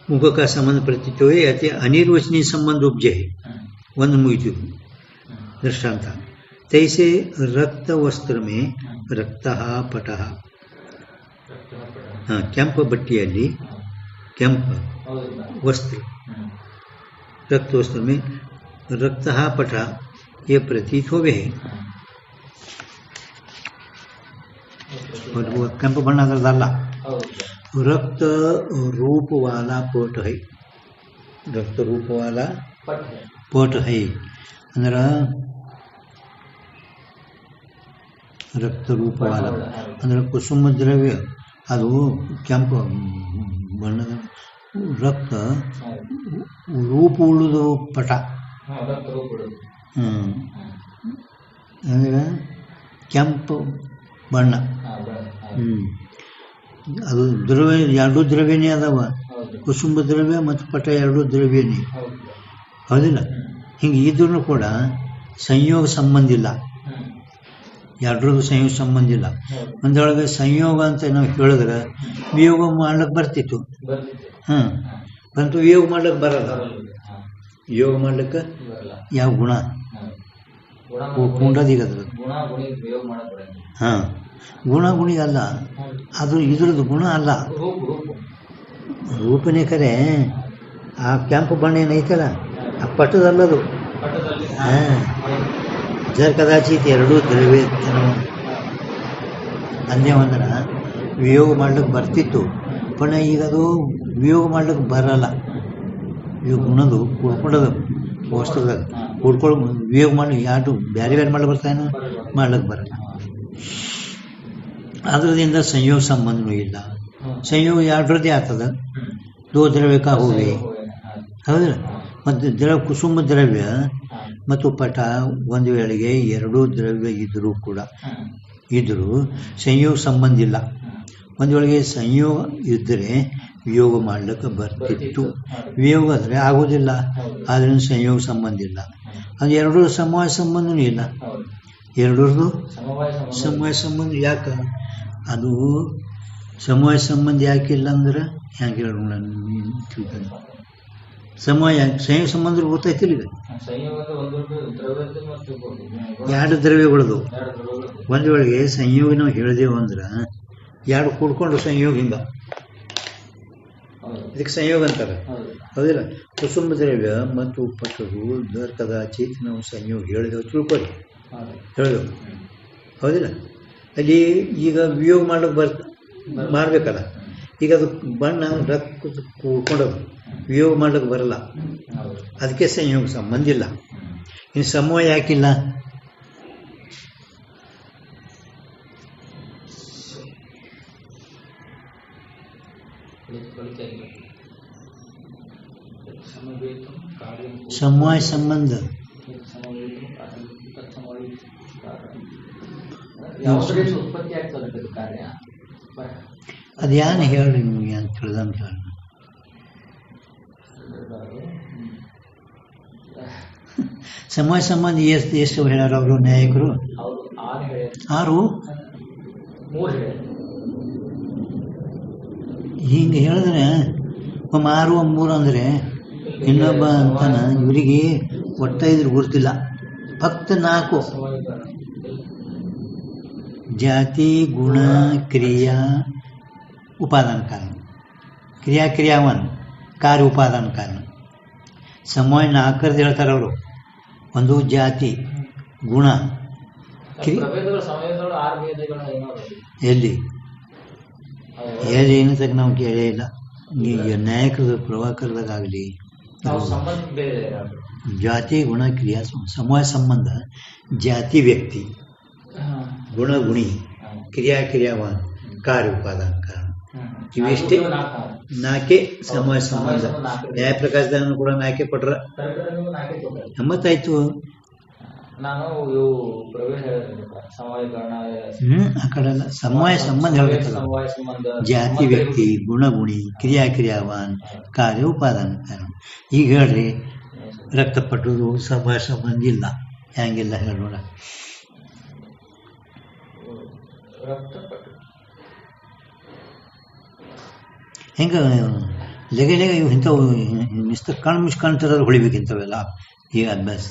मुख का संबंध प्रतीत हुए अति अनिर्वचनीय संबंध उपजे है. ಒಂದು ಮುಗಿತು ದೃಷ್ಟಾಂತ. तैसे रक्त वस्त्र में रक्तः पटः. ಕೆಂಪು ಬಟ್ಟೆಯಲ್ಲಿ ಕೆಂಪು वस्त्र, रक्त वस्त्र में रक्तः पटः ये प्रतीत होवे है. ಕೆಂಪು ಬಣ್ಣ ಅದರದಲ್ಲ, रक्त रूप वाला पट है. रक्त रूप वाला पट है ಅಂದ್ರೆ ರಕ್ತ ರೂಪ ವಾಲ ಅಂದ್ರೆ ಕುಸುಮ ದ್ರವ್ಯ, ಅದು ಕೆಂಪು ಬಣ್ಣದ ರಕ್ತ ರೂಪ ಉಳಿದು ಪಟ. ಅಂದ್ರೆ ಕೆಂಪು ಬಣ್ಣ. ಅದು ದ್ರವ್ಯ, ಎರಡೂ ದ್ರವ್ಯನೇ ಅದಾವ. ಕುಸುಂಬ ದ್ರವ್ಯ ಮತ್ತು ಪಟ ಎರಡೂ ದ್ರವ್ಯನೇ, ಹೌದಿಲ್ಲ? ಹಿಂಗೆ ಇದ್ರೂ ಕೂಡ ಸಂಯೋಗ ಸಂಬಂಧ ಇಲ್ಲ, ಎರಡರದ್ದು ಸಂಯೋಗ ಸಂಬಂಧ ಇಲ್ಲ. ಒಂದೊಳಗೆ ಸಂಯೋಗ ಅಂತ ನಾವು ಹೇಳಿದ್ರೆ ವಿಯೋಗ ಮಾಡ್ಲಿಕ್ಕೆ ಬರ್ತಿತ್ತು, ಪರಂತು ವಿಯೋಗ ಮಾಡ್ಲಿಕ್ಕೆ ಬರಲ್ಲ. ಯೋಗ ಮಾಡ್ಲಿಕ್ಕೆ ಯಾವ ಗುಣ ಕುಂಡದೀಗ ಗುಣ ಗುಣಿ ಅಲ್ಲ, ಅದು ಇದ್ರದ್ದು ಗುಣ ಅಲ್ಲ, ರೂಪನೇ ಕರೆ. ಆ ಕೆಂಪು ಬಣ್ಣ ಏನೈತಲ್ಲ ಆ ಪಟ್ಟದಲ್ಲದು. ಜರ್ ಕದಾಚಿತ್ ಎರಡೂ ದ್ರವ್ಯ ಅಂದೇವಂದ್ರೆ ವಿಯೋಗ ಮಾಡ್ಲಿಕ್ಕೆ ಬರ್ತಿತ್ತು, ಪಣ ಈಗ ಅದು ವಿಯೋಗ ಮಾಡ್ಲಿಕ್ಕೆ ಬರಲ್ಲ. ಇವು ಗುಣದು ಕೂಡ್ಕೊಂಡದ ವಸ್ತುದಾಗ ಕೂಡ್ಕೊಳ್ಳೋ ವಿಯೋಗ ಮಾಡಿ ಯಾರು ಬೇರೆ ಬೇರೆ ಮಾಡ್ಲಿಕ್ಕೆ ಬರ್ತಾನೆ, ಮಾಡ್ಲಿಕ್ಕೆ ಬರಲ್ಲ. ಅದರಿಂದ ಸಂಯೋಗ ಸಂಬಂಧನೂ ಇಲ್ಲ. ಸಂಯೋಗ ಎರಡರದ್ದೇ ಆಗ್ತದ. ದೋ ದ್ರವ್ಯಕ ಹೋಗಿ ಹೌದಿಲ್ಲ. ಮತ್ತು ಕುಸುಮ ದ್ರವ್ಯ ಮತ್ತು ಪಟ ಒಂದು ವೇಳೆಗೆ ಎರಡೂ ದ್ರವ್ಯ ಇದ್ರೂ ಕೂಡ ಸಂಯೋಗ ಸಂಬಂಧ ಇಲ್ಲ. ಒಂದು ವೇಳೆಗೆ ಸಂಯೋಗ ಇದ್ದರೆ ವಿಯೋಗ ಮಾಡ್ಲಿಕ್ಕೆ ಬರ್ತಿತ್ತು. ವಿಯೋಗ ಆದರೆ ಆಗೋದಿಲ್ಲ, ಆದ್ರಿಂದ ಸಂಯೋಗ ಸಂಬಂಧ ಇಲ್ಲ. ಅದು ಎರಡೂ ಸಮವಾಯ ಸಂಬಂಧನೂ ಇಲ್ಲ. ಎರಡರದು ಸಮವಾಯ ಸಂಬಂಧ ಯಾಕೆ? ಅದು ಸಮವಾಯ ಸಂಬಂಧ ಯಾಕಿಲ್ಲ ಅಂದ್ರೆ ಹೆಂಗೆ ಹೇಳೋಣ ತಿಳ್ಕೊಂಡು. ಸಮಯ ಸಂಯೋಗ ಸಂಬಂಧ ಗೊತ್ತಾಯ್ತಿಲ್ಲ. ಈಗ ಎರಡು ದ್ರವ್ಯಗಳದು ಒಂದು ವೇಳೆಗೆ ಸಂಯೋಗ ನಾವು ಹೇಳಿದೆವು ಅಂದ್ರೆ ಎರಡು ಕೂಡ್ಕೊಂಡು ಸಂಯೋಗ ಹಿಂಗ, ಇದಕ್ಕೆ ಸಂಯೋಗ ಅಂತಾರೆ ಹೌದಿಲ್ಲ. ಕುಸುಮ ದ್ರವ್ಯ ಮತ್ತು ಪಟರು ಕದಾಚಿತ್ ನಾವು ಸಂಯೋಗ ಹೇಳಿದೆವು ತಿಳ್ಕೊಳ್ಳಿ, ಹೇಳಿದೆವು ಹೌದಿಲ್ಲ. ಅಲ್ಲಿ ಈಗ ವಿಯೋಗ ಮಾಡ್ಬೇಕಲ್ಲ. ಈಗ ಅದು ಬಣ್ಣ ರಕ್ತ ಕೂಡ್ಕೊಂಡದು ವಿಯೋಗ ಮಾಡ್ಲಿಕ್ಕೆ ಬರಲ್ಲ, ಅದಕ್ಕೆ ಸಂಯೋಗ ಸಂಬಂಧ ಇಲ್ಲ. ಇನ್ನು ಸಮೂಹ ಯಾಕಿಲ್ಲ? ಸಮವಾಯ ಸಂಬಂಧ ಅದೇನು ಹೇಳಿ ನಿಮ್ಗೆ ಅಂತ ತಿಳಿದಂತ ಸಮವಾಯ ಸಂಬಂಧ ಎಷ್ಟು ಹೇಳ್ಯಾರ ಅವರು ನ್ಯಾಯಿಕರು? 6 ಹಿಂಗೆ ಹೇಳಿದ್ರೆ 6 3 ಅಂದರೆ ಇನ್ನೊಬ್ಬ ಅಂತಾನ ಇವರಿಗೆ ಒಟ್ಟ ಇದ್ರ ಗುರ್ತಿಲ್ಲ. ಫಕ್ತ 4 ಜಾತಿ ಗುಣ ಕ್ರಿಯಾ ಉಪಾದಾನ ಕಾರಣ, ಕ್ರಿಯಾವಾನ್ ಕಾರ್ಯ ಉಪಾದಾನ ಕಾರಣ. ಸಮವಾಯ 4 ಹೇಳ್ತಾರೆ ಅವರು. ಒಂದು ಜಾತಿ ಗುಣ ಎಲ್ಲಿ ಏನು ತಕ್ಕ ನಾವು ಕೇಳೇ ಇಲ್ಲ. ಈಗ ನ್ಯಾಯಕರದ ಪ್ರಭಾಕರದಾಗಲಿ ಜಾತಿ ಗುಣ ಕ್ರಿಯಾ ಸಮವಾಯ ಸಂಬಂಧ ಜಾತಿ ವ್ಯಕ್ತಿ, ಗುಣ ಗುಣಿ, ಕ್ರಿಯಾವಾನ್, ಕಾರ್ಯ ಉಪಾದಾನ ಕಾರಣ. ಇವೆಷ್ಟೇ 4 ಸಮವಾಯ ಸಂಬಂಧ. ನ್ಯಾಯ ಪ್ರಕಾಶದ ಕೂಡ 4 ಪಟ್ರ ಮತ್ತಾಯ್ತು. ಆ ಕಡೆ ಸಮವಾಯ ಸಂಬಂಧ ಹೇಳ್ಬೇಕಲ್ಲ. ಜಾತಿ ವ್ಯಕ್ತಿ, ಗುಣಗುಣಿ, ಕ್ರಿಯಾವಾನ್, ಕಾರ್ಯ ಉಪಾದಾನ ಕಾರಣ. ಈಗ ಹೇಳ್ರಿ ರಕ್ತಪಟ್ಟುದು ಸಮವಾಯ ಸಂಬಂಧ ಇಲ್ಲ, ಹೆಂಗಿಲ್ಲ ಹೇಳೋಣ. ಹೆಂಗ ಲೆಗ ಇವು ಇಂಥವು ಕಣ್ಣು ಮುಚ್ಚಿ ಕಾಣ್ತಿರೋದು ಹೊಳಿಬೇಕು ಇಂಥವೆಲ್ಲ ಈಗ ಅಭ್ಯಾಸ.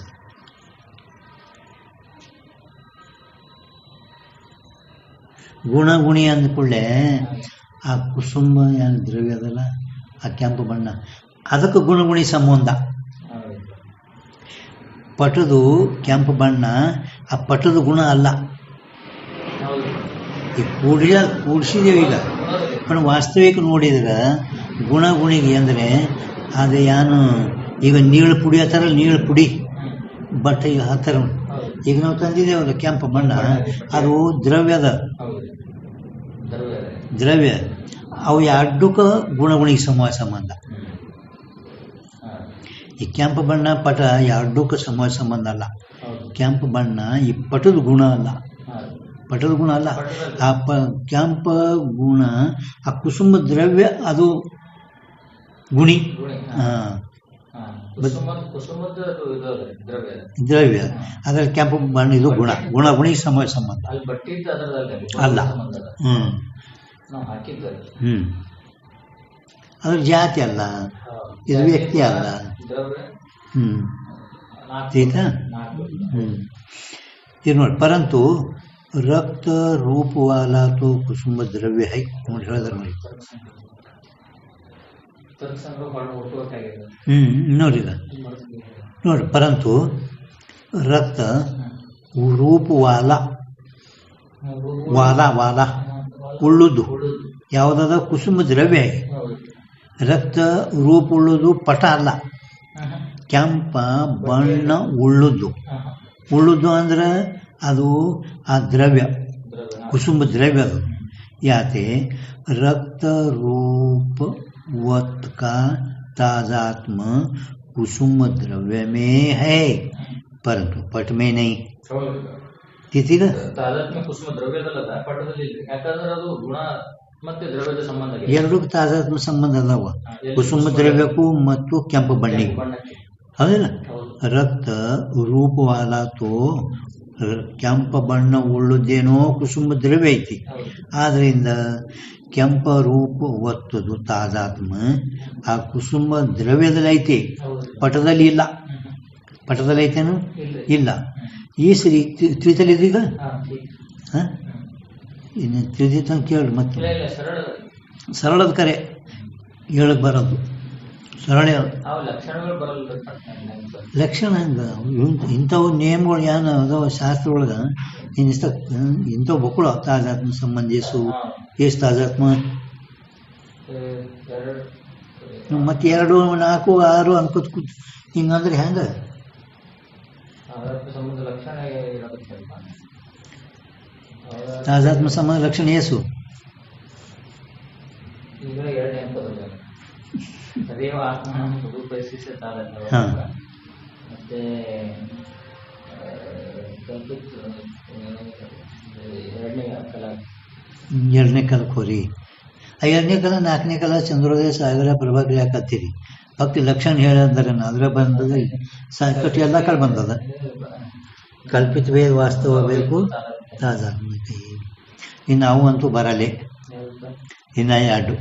ಗುಣಗುಣಿ ಅಂದ್ಕೊಳ್ಳೆ ಆ ಕುಸುಮ ಏನು ದ್ರವ್ಯ ಅದಲ್ಲ, ಆ ಕೆಂಪು ಬಣ್ಣ, ಅದಕ್ಕೆ ಗುಣಗುಣಿ ಸಂಬಂಧ. ಪಟದು ಕೆಂಪು ಬಣ್ಣ ಆ ಪಟದ ಗುಣ ಅಲ್ಲ. ಈಗ ಕೂಡಿಸಿದೇವೆ. ಈಗ पण ವಾಸ್ತವಿಕ ನೋಡಿದ್ರೆ ಗುಣಗುಣಿಗೆ ಅಂದರೆ ಅದು ಏನು ಈಗ ನೀಳು ಪುಡಿ ಆ ಥರ ನೀಳು ಪುಡಿ ಬಟ್ ಈಗ ಆ ಥರ ಈಗ ನಾವು ತಂದಿದ್ದೇವಲ್ಲ ಕೆಂಪು ಬಣ್ಣ, ಅದು ದ್ರವ್ಯದ ದ್ರವ್ಯ. ಅವು ಎರಡಕ್ಕೂ ಗುಣಗುಣಿಗೆ ಸಮವಾಯ ಸಂಬಂಧ. ಈ ಕೆಂಪು ಬಣ್ಣ ಪಟ ಎರಡಕ್ಕೂ ಸಮವಾಯ ಸಂಬಂಧ ಅಲ್ಲ. ಕೆಂಪು ಬಣ್ಣ ಈ ಪಟದ ಗುಣ ಅಲ್ಲ, ಪಟದ ಗುಣ ಅಲ್ಲ. ಆ ಕೆಂಪ ಗುಣ ಆ ಕುಸುಮ ದ್ರವ್ಯ ಅದು ಗುಣಿ. ದ್ರವ್ಯ ಅದ್ರಲ್ಲಿ ಕೆಂಪು ಬಣ್ಣ ಇದು ಗುಣ, ಗುಣಿಗೆ ಸಮವಾಯ ಸಂಬಂಧ ಅಲ್ಲ. ಅದ್ರ ಜಾತಿ ಅಲ್ಲ, ಇದು ವ್ಯಕ್ತಿ ಅಲ್ಲ. ठीक है। ये नोट परंतु रक्त रूप वाला तो कुसुम द्रव्य है ನೋಡಿ ನೋಡಿದ ನೋಡಿ परंतु रक्त रूप वाला वाला वाला ಉಳ್ಳುದು ಯಾವುದಾದ ಕುಸುಮ ದ್ರವ್ಯ ರಕ್ತ ರೂಪ ಉಳ್ಳುದು ಪಟ ಅಲ್ಲ ಕೆಂಪ ಬಣ್ಣ ಉಳ್ಳುದು ಉಳ್ಳುದು ಅಂದ್ರೆ ಅದು ಆ ದ್ರವ್ಯ ಕುಸುಮ ದ್ರವ್ಯ ಅದು याते रक्त रूप वत का ताजात्म कुसुम द्रव्य में है परंतु पट में नहीं ತಿಥಿಗ ತಾದಾತ್ಮ್ಯ ಕುಸುಮ ದ್ರವ್ಯದಲ್ಲದ ಪಟದಲ್ಲಿ ಯಾಕಂದ್ರೆ ಅದು ಗುಣ ಮತ್ತೆ ದ್ರವ್ಯದ ಸಂಬಂಧ ಎರಡಕ್ಕೂ ತಾದಾತ್ಮ್ಯ ಸಂಬಂಧ ಅದಾವ ಕುಸುಮ ದ್ರವ್ಯಕ್ಕೂ ಮತ್ತು ಕೆಂಪು ಬಣ್ಣಿಗೆ ಹೌದಿಲ್ಲ ರಕ್ತ ರೂಪವಾದ ತೋ ಕೆಂಪ ಬಣ್ಣ ಉಳ್ಳುದೇನೋ ಕುಸುಮ ದ್ರವ್ಯ ಐತಿ ಆದ್ರಿಂದ ಕೆಂಪ ರೂಪ ಒತ್ತದು ತಾದಾತ್ಮ ಆ ಕುಸುಮ ದ್ರವ್ಯದಲ್ಲಿ ಐತಿ ಪಟದಲ್ಲಿ ಇಲ್ಲ ಪಟದಲ್ಲಿ ಐತೇನು ಇಲ್ಲ ಈ ಸರಿ ತ್ರಿತಲಿದೀಗ ಇನ್ನು ತ್ರಿದಿತ ಕೇಳಿ ಮತ್ತೆ ಸರಳದ ಕರೆ ಹೇಳಕ್ ಬರೋದು ಸರಳ ಲಕ್ಷಣ ಹಂಗ ಇಂಥವು ನಿಯಮಗಳು ಏನು ಅದಾವ ಶಾಸ್ತ್ರ ಒಳಗ ಇಂಥವು ಬಕ್ಕಳು ತಾಜಾತ್ಮ ಸಂಬಂಧಿಸು ಎಷ್ಟು ತಾಜಾತ್ಮ ಮತ್ತೆ 2 4 6 ಅನ್ಕೋತ ಕೂತ್ ಹಿಂಗಂದ್ರೆ ಹೆಂಗ ತಾಜಾತ್ಮ ಸಂಬಂಧ ಲಕ್ಷಣ ಏಸು ಎರಡನೇ ಕಾಲಕ್ಕೆ ಹೋರಿ ಎರಡನೇ ಕಾಲ 4ನೇ ಕಾಲ ಚಂದ್ರೋದಯ ಸಾಗರ ಪ್ರಭಾಕರ್ ಯಾಕತ್ತೀರಿ ಭಕ್ತಿ ಲಕ್ಷಣ ಹೇಳಂದ್ರೆ ಅದ್ರ ಬಂದದ ಸಾಕಟ್ಟು ಎಲ್ಲ ಕಡೆ ಬಂದದ ಕಲ್ಪಿತ ವೇದ ವಾಸ್ತವ ಬೇಕು ತಾಜಾತ್ಮಕೈ ಇನ್ನು ಅವು ಅಂತೂ ಬರಲೇ ಇನ್ನ 2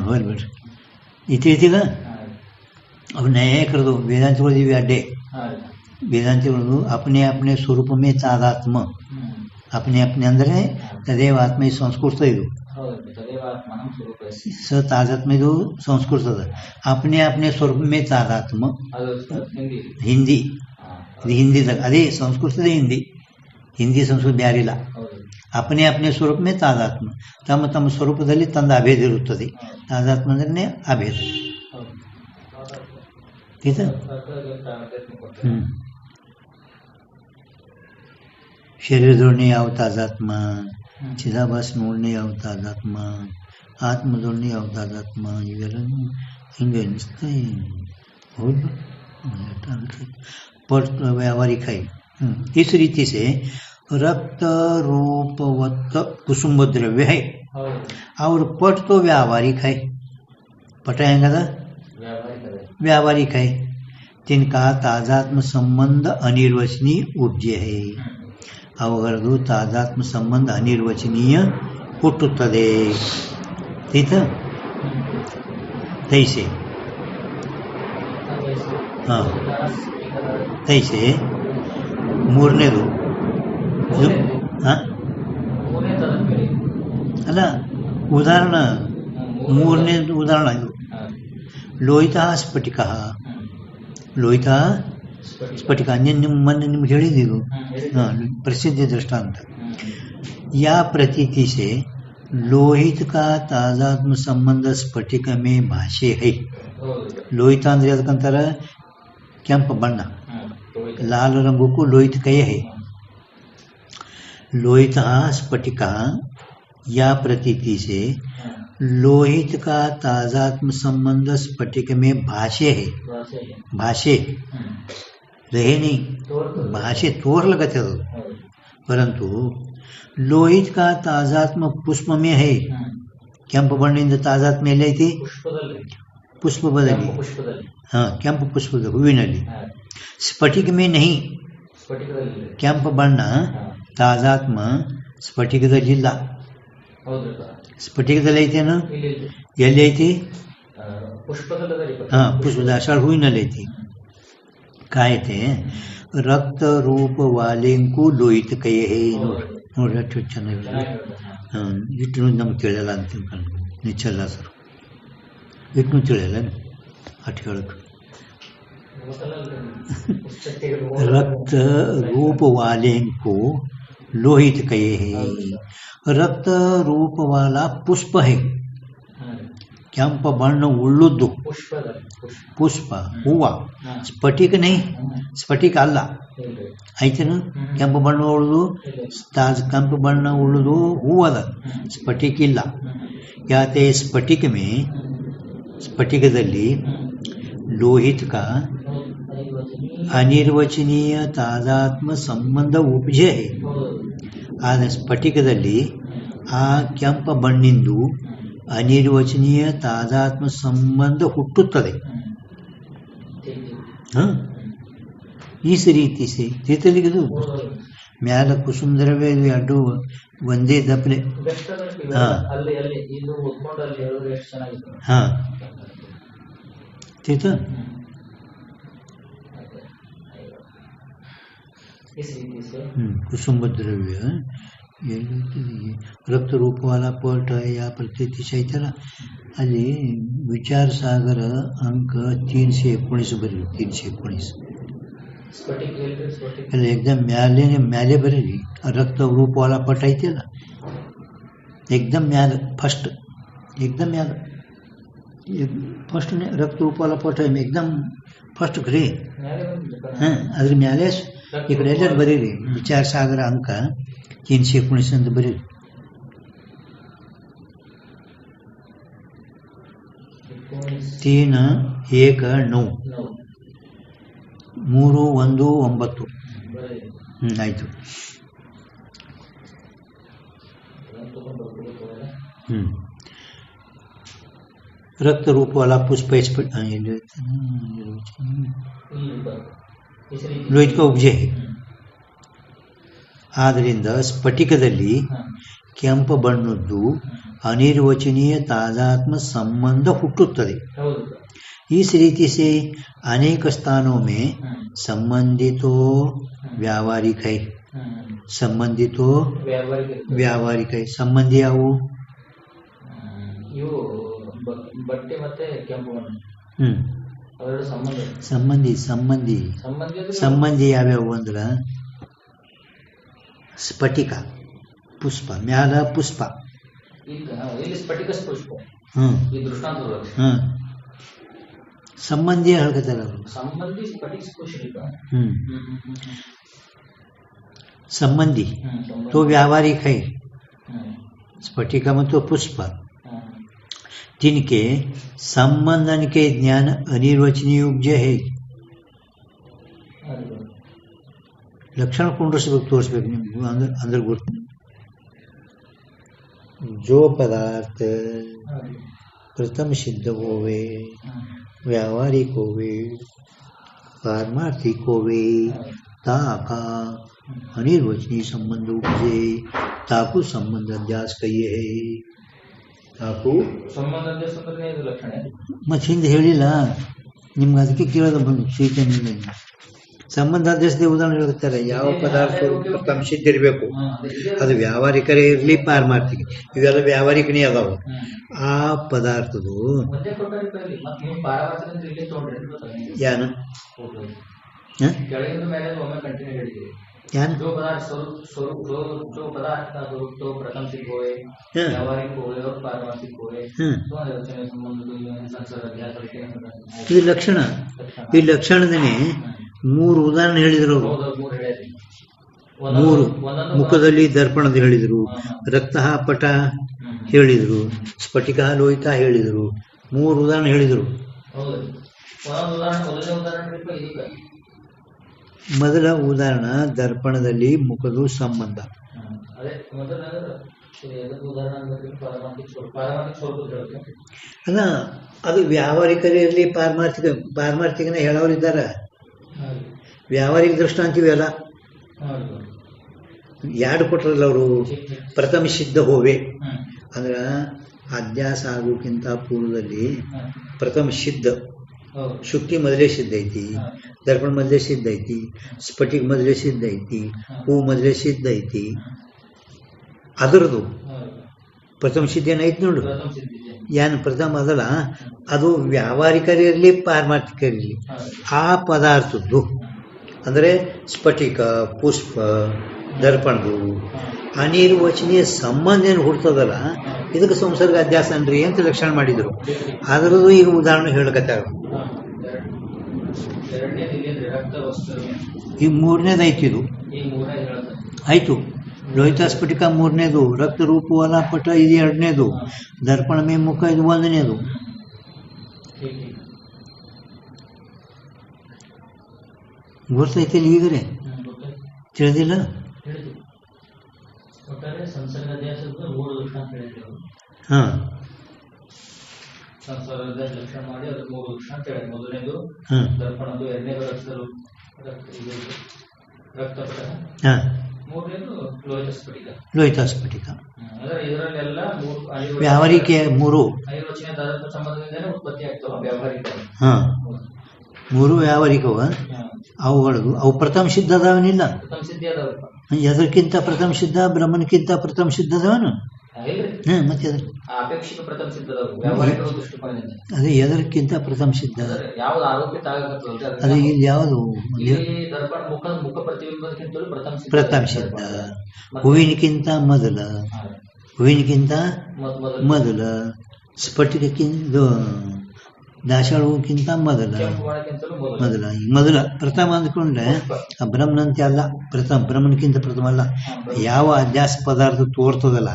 ಹೋಗ್ಬಿಡ್ರಿ ಇತ್ತೀಚಿಗ ಅವು ನ್ಯಾಯಿಕರದು ವೇದಾಂತಗಳು ಇವೆ ಅಡ್ಡೆ ವೇದಾಂತಗಳು अपने अपने ಸ್ವರೂಪ ಮೇ ತಾದಾತ್ಮ अपने अपने ಅಂದರೆ ತದೇವ ಆತ್ಮ ಈ ಸಂಸ್ಕೃತ ಇದು ಸ ತಾದಾತ್ಮ ಇದು ಸಂಸ್ಕೃತದ अपने अपने ಸ್ವರೂಪ ಮೇ ತಾದಾತ್ಮ ಹಿಂದಿ ಇದು ಹಿಂದಿದಾಗ ಅದೇ ಸಂಸ್ಕೃತದ ಹಿಂದಿ ಸಂಸ್ಕೃತ ಬ್ಯಾರಿಲ್ಲ अपने अपने ಸ್ವರೂಪ ಮೇ ತಾದಾತ್ಮ ತಮ್ಮ ತಮ್ಮ ಸ್ವರೂಪದಲ್ಲಿ ತಂದ ಅಭೇದ ಇರುತ್ತದೆ ತಾದಾತ್ಮ ಅಂದ್ರೆ ಅಭೇದ ಶರೀರದೊಡನೆ ಯಾವ ತಾದಾತ್ಮ ಚಿದಾಭಾಸ ನೋಡನೆ ಯಾವ ತಾದಾತ್ಮ ಆತ್ಮದೊಡನೆ ಯಾವ ತಾದಾತ್ಮ ಇವೆಲ್ಲ ಹಿಂಗೆ ಅನಿಸ್ತಾ ಹೌದು पट व्यावहारिक है। इस रीति से रक्त रूपवत कुसुम द्रव्य है और पट तो व्यावहारिक है। पट है व्यावहारिक है, तिनका तादात्म संबंध अनिर्वचनीय उपजे है। अवगरदु तादात्म संबंध अनिर्वचनीय ಹುಟ್ಟುತ್ತದೆ तैसे हाँ तैसे ಮೂರನೇದು ಅಲ್ಲ ಉದಾಹರಣ ಮೂರನೇದು ಉದಾಹರಣ ಇದು ಲೋಹಿತ ಸ್ಫಟಿಕ ಲೋಹಿತ ಸ್ಫಟಿಕ ಮೊನ್ನೆ ನಿಮ್ಗೆ ಹೇಳಿದ್ದು प्रसिद्ध दृष्टांत। या प्रतीति से लोहित का तादात्म संबंध स्फटिक में भाष्य है। लोहित ಅಂದ್ರೆ ಅದಕ್ಕಂತಾರ ಕೆಂಪು ಬಣ್ಣ, लाल रंग को लोहित कहे है। लोहित स्फटिक या प्रतीति से लोहित का तादात्म संबंध स्फटिक में भाष्य है। भाष्य रहे नहीं, भाष्य तोर लगते हो, परंतु लोहित का तादात्म पुष्प में है। ಕೆಂಪು ಬಣ್ಣದಿಂದ ತಾದಾತ್ಮ ಎಲ್ಲೈತಿ? ಪುಷ್ಪ ಬದಲಿ, हाँ ಕೆಂಪು ಪುಷ್ಪದ ಹೂವಿನಲ್ಲಿ। ಸ್ಫಟಿಕ ಮೇ ನಹಿ, ಕೆಂಪು ಬಣ್ಣ ತಾದಾತ್ಮ ಸ್ಫಟಿಕದಲ್ಲಿಲ್ಲ। ಸ್ಫಟಿಕದಲ್ಲಿ ಐತೇನು? ಎಲ್ಲಿ ಐತಿ? हाँ ಪುಷ್ಪದ ಅಷಾಢ ಹೂವಿನಲ್ಲಿ ಐತಿ। ಕಾಯತೆ ರಕ್ತ ರೂಪ ವಾಲೆಂಕು ಲೋಹಿತ ಕೈ ಹೇ ನೋಡಿ ಅಷ್ಟು ಚೆನ್ನಾಗಿ ಇಟ್ಟು ನಮ್ಗೆ ತಿಳಿಯಲ್ಲ ಅಂತ ತಿಳ್ಕೊಂಡು ನಿಚ್ಚಲ್ಲ ಸರ್, ಇಟ್ಟು ತಿಳಿಯಲ್ಲ ಅಷ್ಟು ಹೇಳಕ್ಕೆ। रक्त रूप वाले को लोहित कहे है। रक्त रूप वाला पुष्प है, ಕೆಂಪ ಬಣ್ಣ ಉಳ್ಳುದ್ದು ಪುಷ್ಪ ಹೂವ ಸ್ಫಟಿಕ ನೈ ಸ್ಫಟಿಕ ಅಲ್ಲ ಐತೇನು ಕೆಂಪು ಬಣ್ಣ ಉಳ್ಳುದು ಕೆಂಪು ಬಣ್ಣ ಉಳ್ಳುದು ಹೂವದ ಸ್ಫಟಿಕ ಇಲ್ಲ ಯಾತೆ ಸ್ಫಟಿಕ ಮೇ ಸ್ಫಟಿಕದಲ್ಲಿ लोहित का ಅನಿರ್ವಚನೀಯ ತಾದಾತ್ಮ ಸಂಬಂಧ ಉಪಜೆ ಆದ ಸ್ಫಟಿಕದಲ್ಲಿ ಆ ಕೆಂಪ ಬಣ್ಣಿಂದು ಅನಿರ್ವಚನೀಯ ತಾದಾತ್ಮ ಸಂಬಂಧ ಹುಟ್ಟುತ್ತದೆ. ಈ ರೀತಿ ತೀರ್ಥಲಿಗದು ಮ್ಯಾಲ ಕುಸುಮದ್ರವೇ ಅಡ್ಡು ಒಂದೇ ದಪ್ಪಲೆ ಹಾ ತೀರ್ಥ कुसुम द्रव्य रक्त रूप वाला पट या प्रत्यतिश ಐತಲ್ಲ ಅಲ್ಲಿ ವಿಚಾರ ಸಾಗರ अंक 319 ಬರೀರಿ 319 ಅಲ್ಲಿ एकदम ಮ್ಯಾಲೆ ಬರೀರಿ रक्त रूप वाला पट ಐತಲ್ಲ एकदम ಮ್ಯಾಲೆ ಫಸ್ಟ್ एकदम ಮ್ಯಾಲೆ फर्स्ट ने रक्त रूप वाला पट एकदम फर्स्ट घरी अದ್ರ ಮ್ಯಾಲೆ ಈ ಕಡೆ ಎಲ್ಲರೂ ಬರೀರಿ ವಿಚಾರ ಸಾಗರ ಅಂಕ 319 ಅಂತ ಬರೀರಿ. तीन एक 9 3 1 9 ಆಯ್ತು. रक्त रूप वाला पुष्प लोहित का उपजे ಆದ್ದರಿಂದ ಸ್ಫಟಿಕದಲ್ಲಿ ಕೆಂಪು ಬಣ್ಣದ್ದು ಅನಿರ್ವಚನೀಯ ತಾದಾತ್ಮ संबंध ಹುಟ್ಟುತ್ತದೆ. इस रीति से अनेक स्थानों में संबंधितो व्यावहारिक है संबंधितो व्यावहारिक है संबंधी ಯಾವುವು ಬಟ್ಟೆ ಮತ್ತೆ ಕೆಂಪು ಬಣ್ಣ ಅವೆರಡು ಸಂಬಂಧಿ ಯಾವ್ಯಾವು ಅಂದ್ರೆ ಸ್ಫಟಿಕ ಪುಷ್ಪ ಮ್ಯಾಲ ಪುಷ್ಪ ಸಂಬಂಧಿ ಹೇಳ್ಕತಾರ ಅವರು ಸಂಬಂಧಿ तो व्यावहारिक है स्फटिक ಮತ್ತು पुष्प जिनके संबंधन के ज्ञान अनिर्वचनीय उपजे है. लक्षण कुंड्रिसಬೇಕು ತೋರಿಸಬೇಕು ನಿಮಗೆ ಅಂದ್ರೆ ಗೊತ್ತು. जो पदार्थ प्रथम सिद्ध होवे व्यावहारिक होवे पारमार्थिक होवे ताका अनिर्वचनीय संबंध उपजे ताकू संबंध अध्यास कहिए है. ताकू संबंध अध्यास ಅಂದ್ರೆ ಇದು ಲಕ್ಷಣ ಮತ್ತೆ ಹಿಂದೆ ಹೇಳಿಲ್ಲ ನಿಮ್ಗೆ ಅದಕ್ಕೆ ಕೇಳೋದು ಬಂದು ಚೈತನ್ಯ ಸಂಬಂಧ ಅಧ್ಯಾಸದ ಉದಾಹರಣೆ ಹೇಳ್ತಾರೆ. ಯಾವ ಪದಾರ್ಥ ಪ್ರಥಮ ಸಿದ್ಧ ಇರಬೇಕು ಅದು ವ್ಯಾವಹಾರಿಕರೇ ಇರಲಿ ಪಾರಮಾರ್ಥಿಕ ಇವೆಲ್ಲ ವ್ಯಾವಹಾರಿಕನೇ ಅದಾವ. ಆ ಪದಾರ್ಥದು ಯಾನು ज्ञान जो पदार्थ स्वरूप जो पदार्थ का स्वरूप तो प्रथम सिद्ध होए व्यावहारिक होए और पारमार्थिक होए तो रचने संबंध संसार अध्यास ಇದು ಲಕ್ಷಣ. ಈ ಲಕ್ಷಣದನೇ ಮೂರು ಉದಾಹರಣೆ ಹೇಳಿದ್ರು ಅವರು. ಮೂರು ಮುಖದಲ್ಲಿ ದರ್ಪಣದ ಹೇಳಿದ್ರು, ರಕ್ತ ಪಟ ಹೇಳಿದ್ರು, ಸ್ಫಟಿಕ ಲೋಹಿತ ಹೇಳಿದ್ರು, ಮೂರು ಉದಾಹರಣೆ ಹೇಳಿದ್ರು. ಮೊದಲ ಉದಾಹರಣ ದರ್ಪಣದಲ್ಲಿ ಮುಖದ ಸಂಬಂಧ. ಅಲ್ಲ ಅದು ವ್ಯಾವಹಾರಿಕರೇ ಇರಲಿ ಪಾರಮಾರ್ಥಿಕನೇ ಹೇಳೋರಿದ್ದಾರೆ. ವ್ಯಾವಹಾರಿಕ ದೃಷ್ಟಾಂತ ಇವೆಲ್ಲ ಎರಡು ಕೊಟ್ರಲ್ಲ ಅವರು. ಪ್ರಥಮ ಸಿದ್ಧ ಹೋವೆ ಅಂದ್ರ ಅಧ್ಯಾಸ ಆಗೋಕ್ಕಿಂತ ಪೂರ್ವದಲ್ಲಿ ಪ್ರಥಮ ಸಿದ್ಧ ಶುಕ್ತಿ ಮೊದಲೇ ಸಿದ್ಧ ಐತಿ, ದರ್ಪಣ ಮೊದಲೇ ಸಿದ್ಧ ಐತಿ, ಸ್ಫಟಿಕ ಮೊದಲೇ ಸಿದ್ಧ ಐತಿ, ಹೂ ಮೊದಲೇ ಸಿದ್ಧ ಐತಿ. ಅದರದು ಪ್ರಥಮ ಸಿದ್ಧ ಏನೈತಿ ನೋಡು. ಏನು ಪ್ರಥಮ ಅದಲ್ಲ, ಅದು ವ್ಯಾವಹಾರಿಕರಿರಲಿ ಪಾರಮಾರ್ಥಿಕರಿರಲಿ ಆ ಪದಾರ್ಥದ್ದು ಅಂದರೆ ಸ್ಫಟಿಕ, ಪುಷ್ಪ, ದರ್ಪಣದು ಅನಿರ್ವಚನೀಯ ಸಂಬಂಧ ಏನು ಹುಡ್ತದಲ್ಲ ಇದಕ್ಕೆ ಸಂಸರ್ಗ ಅಧ್ಯಾಸ ಅನ್ರಿ ಅಂತ ಲಕ್ಷಣ ಮಾಡಿದ್ರು. ಅದರದ್ದು ಈಗ ಉದಾಹರಣೆ ಹೇಳಕತ್ತಾರ. ಈಗ ಮೂರನೇದು ಐತಿ, ಇದು ಆಯ್ತು. ಲೋಹಿತ ಸ್ಫಟಿಕ ಮೂರನೇದು, ರಕ್ತ ರೂಪ ವಲಪಟ ಇದು ಎರಡನೇದು, ದರ್ಪಣ ಮೇಮುಖ ಇದು ಒಂದನೇದು. ಗೊತ್ತೈತಿಲ್ಲ ಈಗರೇ? ತಿಳಿದಿಲ್ಲ? ಹಾ, ಲಕ್ಷಣ ಮಾಡಿ ಅದಕ್ಕೆ 3 ಲಕ್ಷಣ ಅಂತ ಹೇಳಿ. ಮೊದಲನೇದು ದರ್ಪಣದ್ದು, ಎರಡನೇದು ರಕ್ತಪಟ, ಮೂರನೇದು ಲೋಹಿತ ಸ್ಫಟಿಕ. ಲೋಹಿತ ಸ್ಫಟಿಕ ಅಂದ್ರೆ ಇದರಲ್ಲೆಲ್ಲ ವ್ಯಾವಹಾರಿಕೆ ಮೂರು ಅನಿರ್ವಚನೀಯ ಸಂಬಂಧದಿಂದಲೇ ಉತ್ಪತ್ತಿ ಆಗ್ತಾವ ವ್ಯಾವಹಾರಿಕ. ಹಾ, ಮೂರು ವ್ಯಾವಹಾರಿಕವ. ಅವುಗಳದು ಅವು ಪ್ರಥಮ ಸಿದ್ಧ ಅದಾವನಿಲ್ಲ. ಪ್ರಥಮ ಸಿದ್ಧಿ ಅದಾವ. ಎದಕ್ಕಿಂತ ಪ್ರಥಮ ಸಿದ್ಧ? ಬ್ರಹ್ಮನ್ಕಿಂತ ಪ್ರಥಮ ಸಿದ್ಧ ಅದಾವನು. ಮತ್ತೆ ಅಪೇಕ್ಷಿಕ ಪ್ರಥಮ ಸಿದ್ಧ ಅದಾವ ವ್ಯಾವಹಾರಿಕ ದೃಷ್ಟಿಕೋನದಿಂದ. ಅದೇ ಎದಕ್ಕಿಂತ ಪ್ರಥಮ ಸಿದ್ಧ? ಯಾವ್ದು ಆರೋಪಿತ ಆಗತ್ತಲ್ಲ ಅದೇ ಇಲ್ಲಿ ಯಾವುದು? ದರ್ಪಣ ಮುಖ ಪ್ರತಿಬಿಂಬಕ್ಕಿಂತಲೂ ಪ್ರಥಮ ಸಿದ್ಧ. ಹೂವಿನಕ್ಕಿಂತ ಮೊದಲ, ಹೂವಿನಕ್ಕಿಂತ ಮೊದಲ, ಸ್ಫಟಿಕಕ್ಕಿಂತ ದಾಸಾಳುವಕ್ಕಿಂತ ಮೊದಲ. ಮೊದಲ ಪ್ರಥಮ ಅಂದ್ಕೊಂಡ್ರೆ ಬ್ರಹ್ಮನಂತೆ ಅಲ್ಲ, ಪ್ರಥಮ ಬ್ರಹ್ಮನ್ಕಿಂತ ಪ್ರಥಮ ಅಲ್ಲ. ಯಾವ ಅಧ್ಯಾಸ ಪದಾರ್ಥ ತೋರ್ತದಲ್ಲ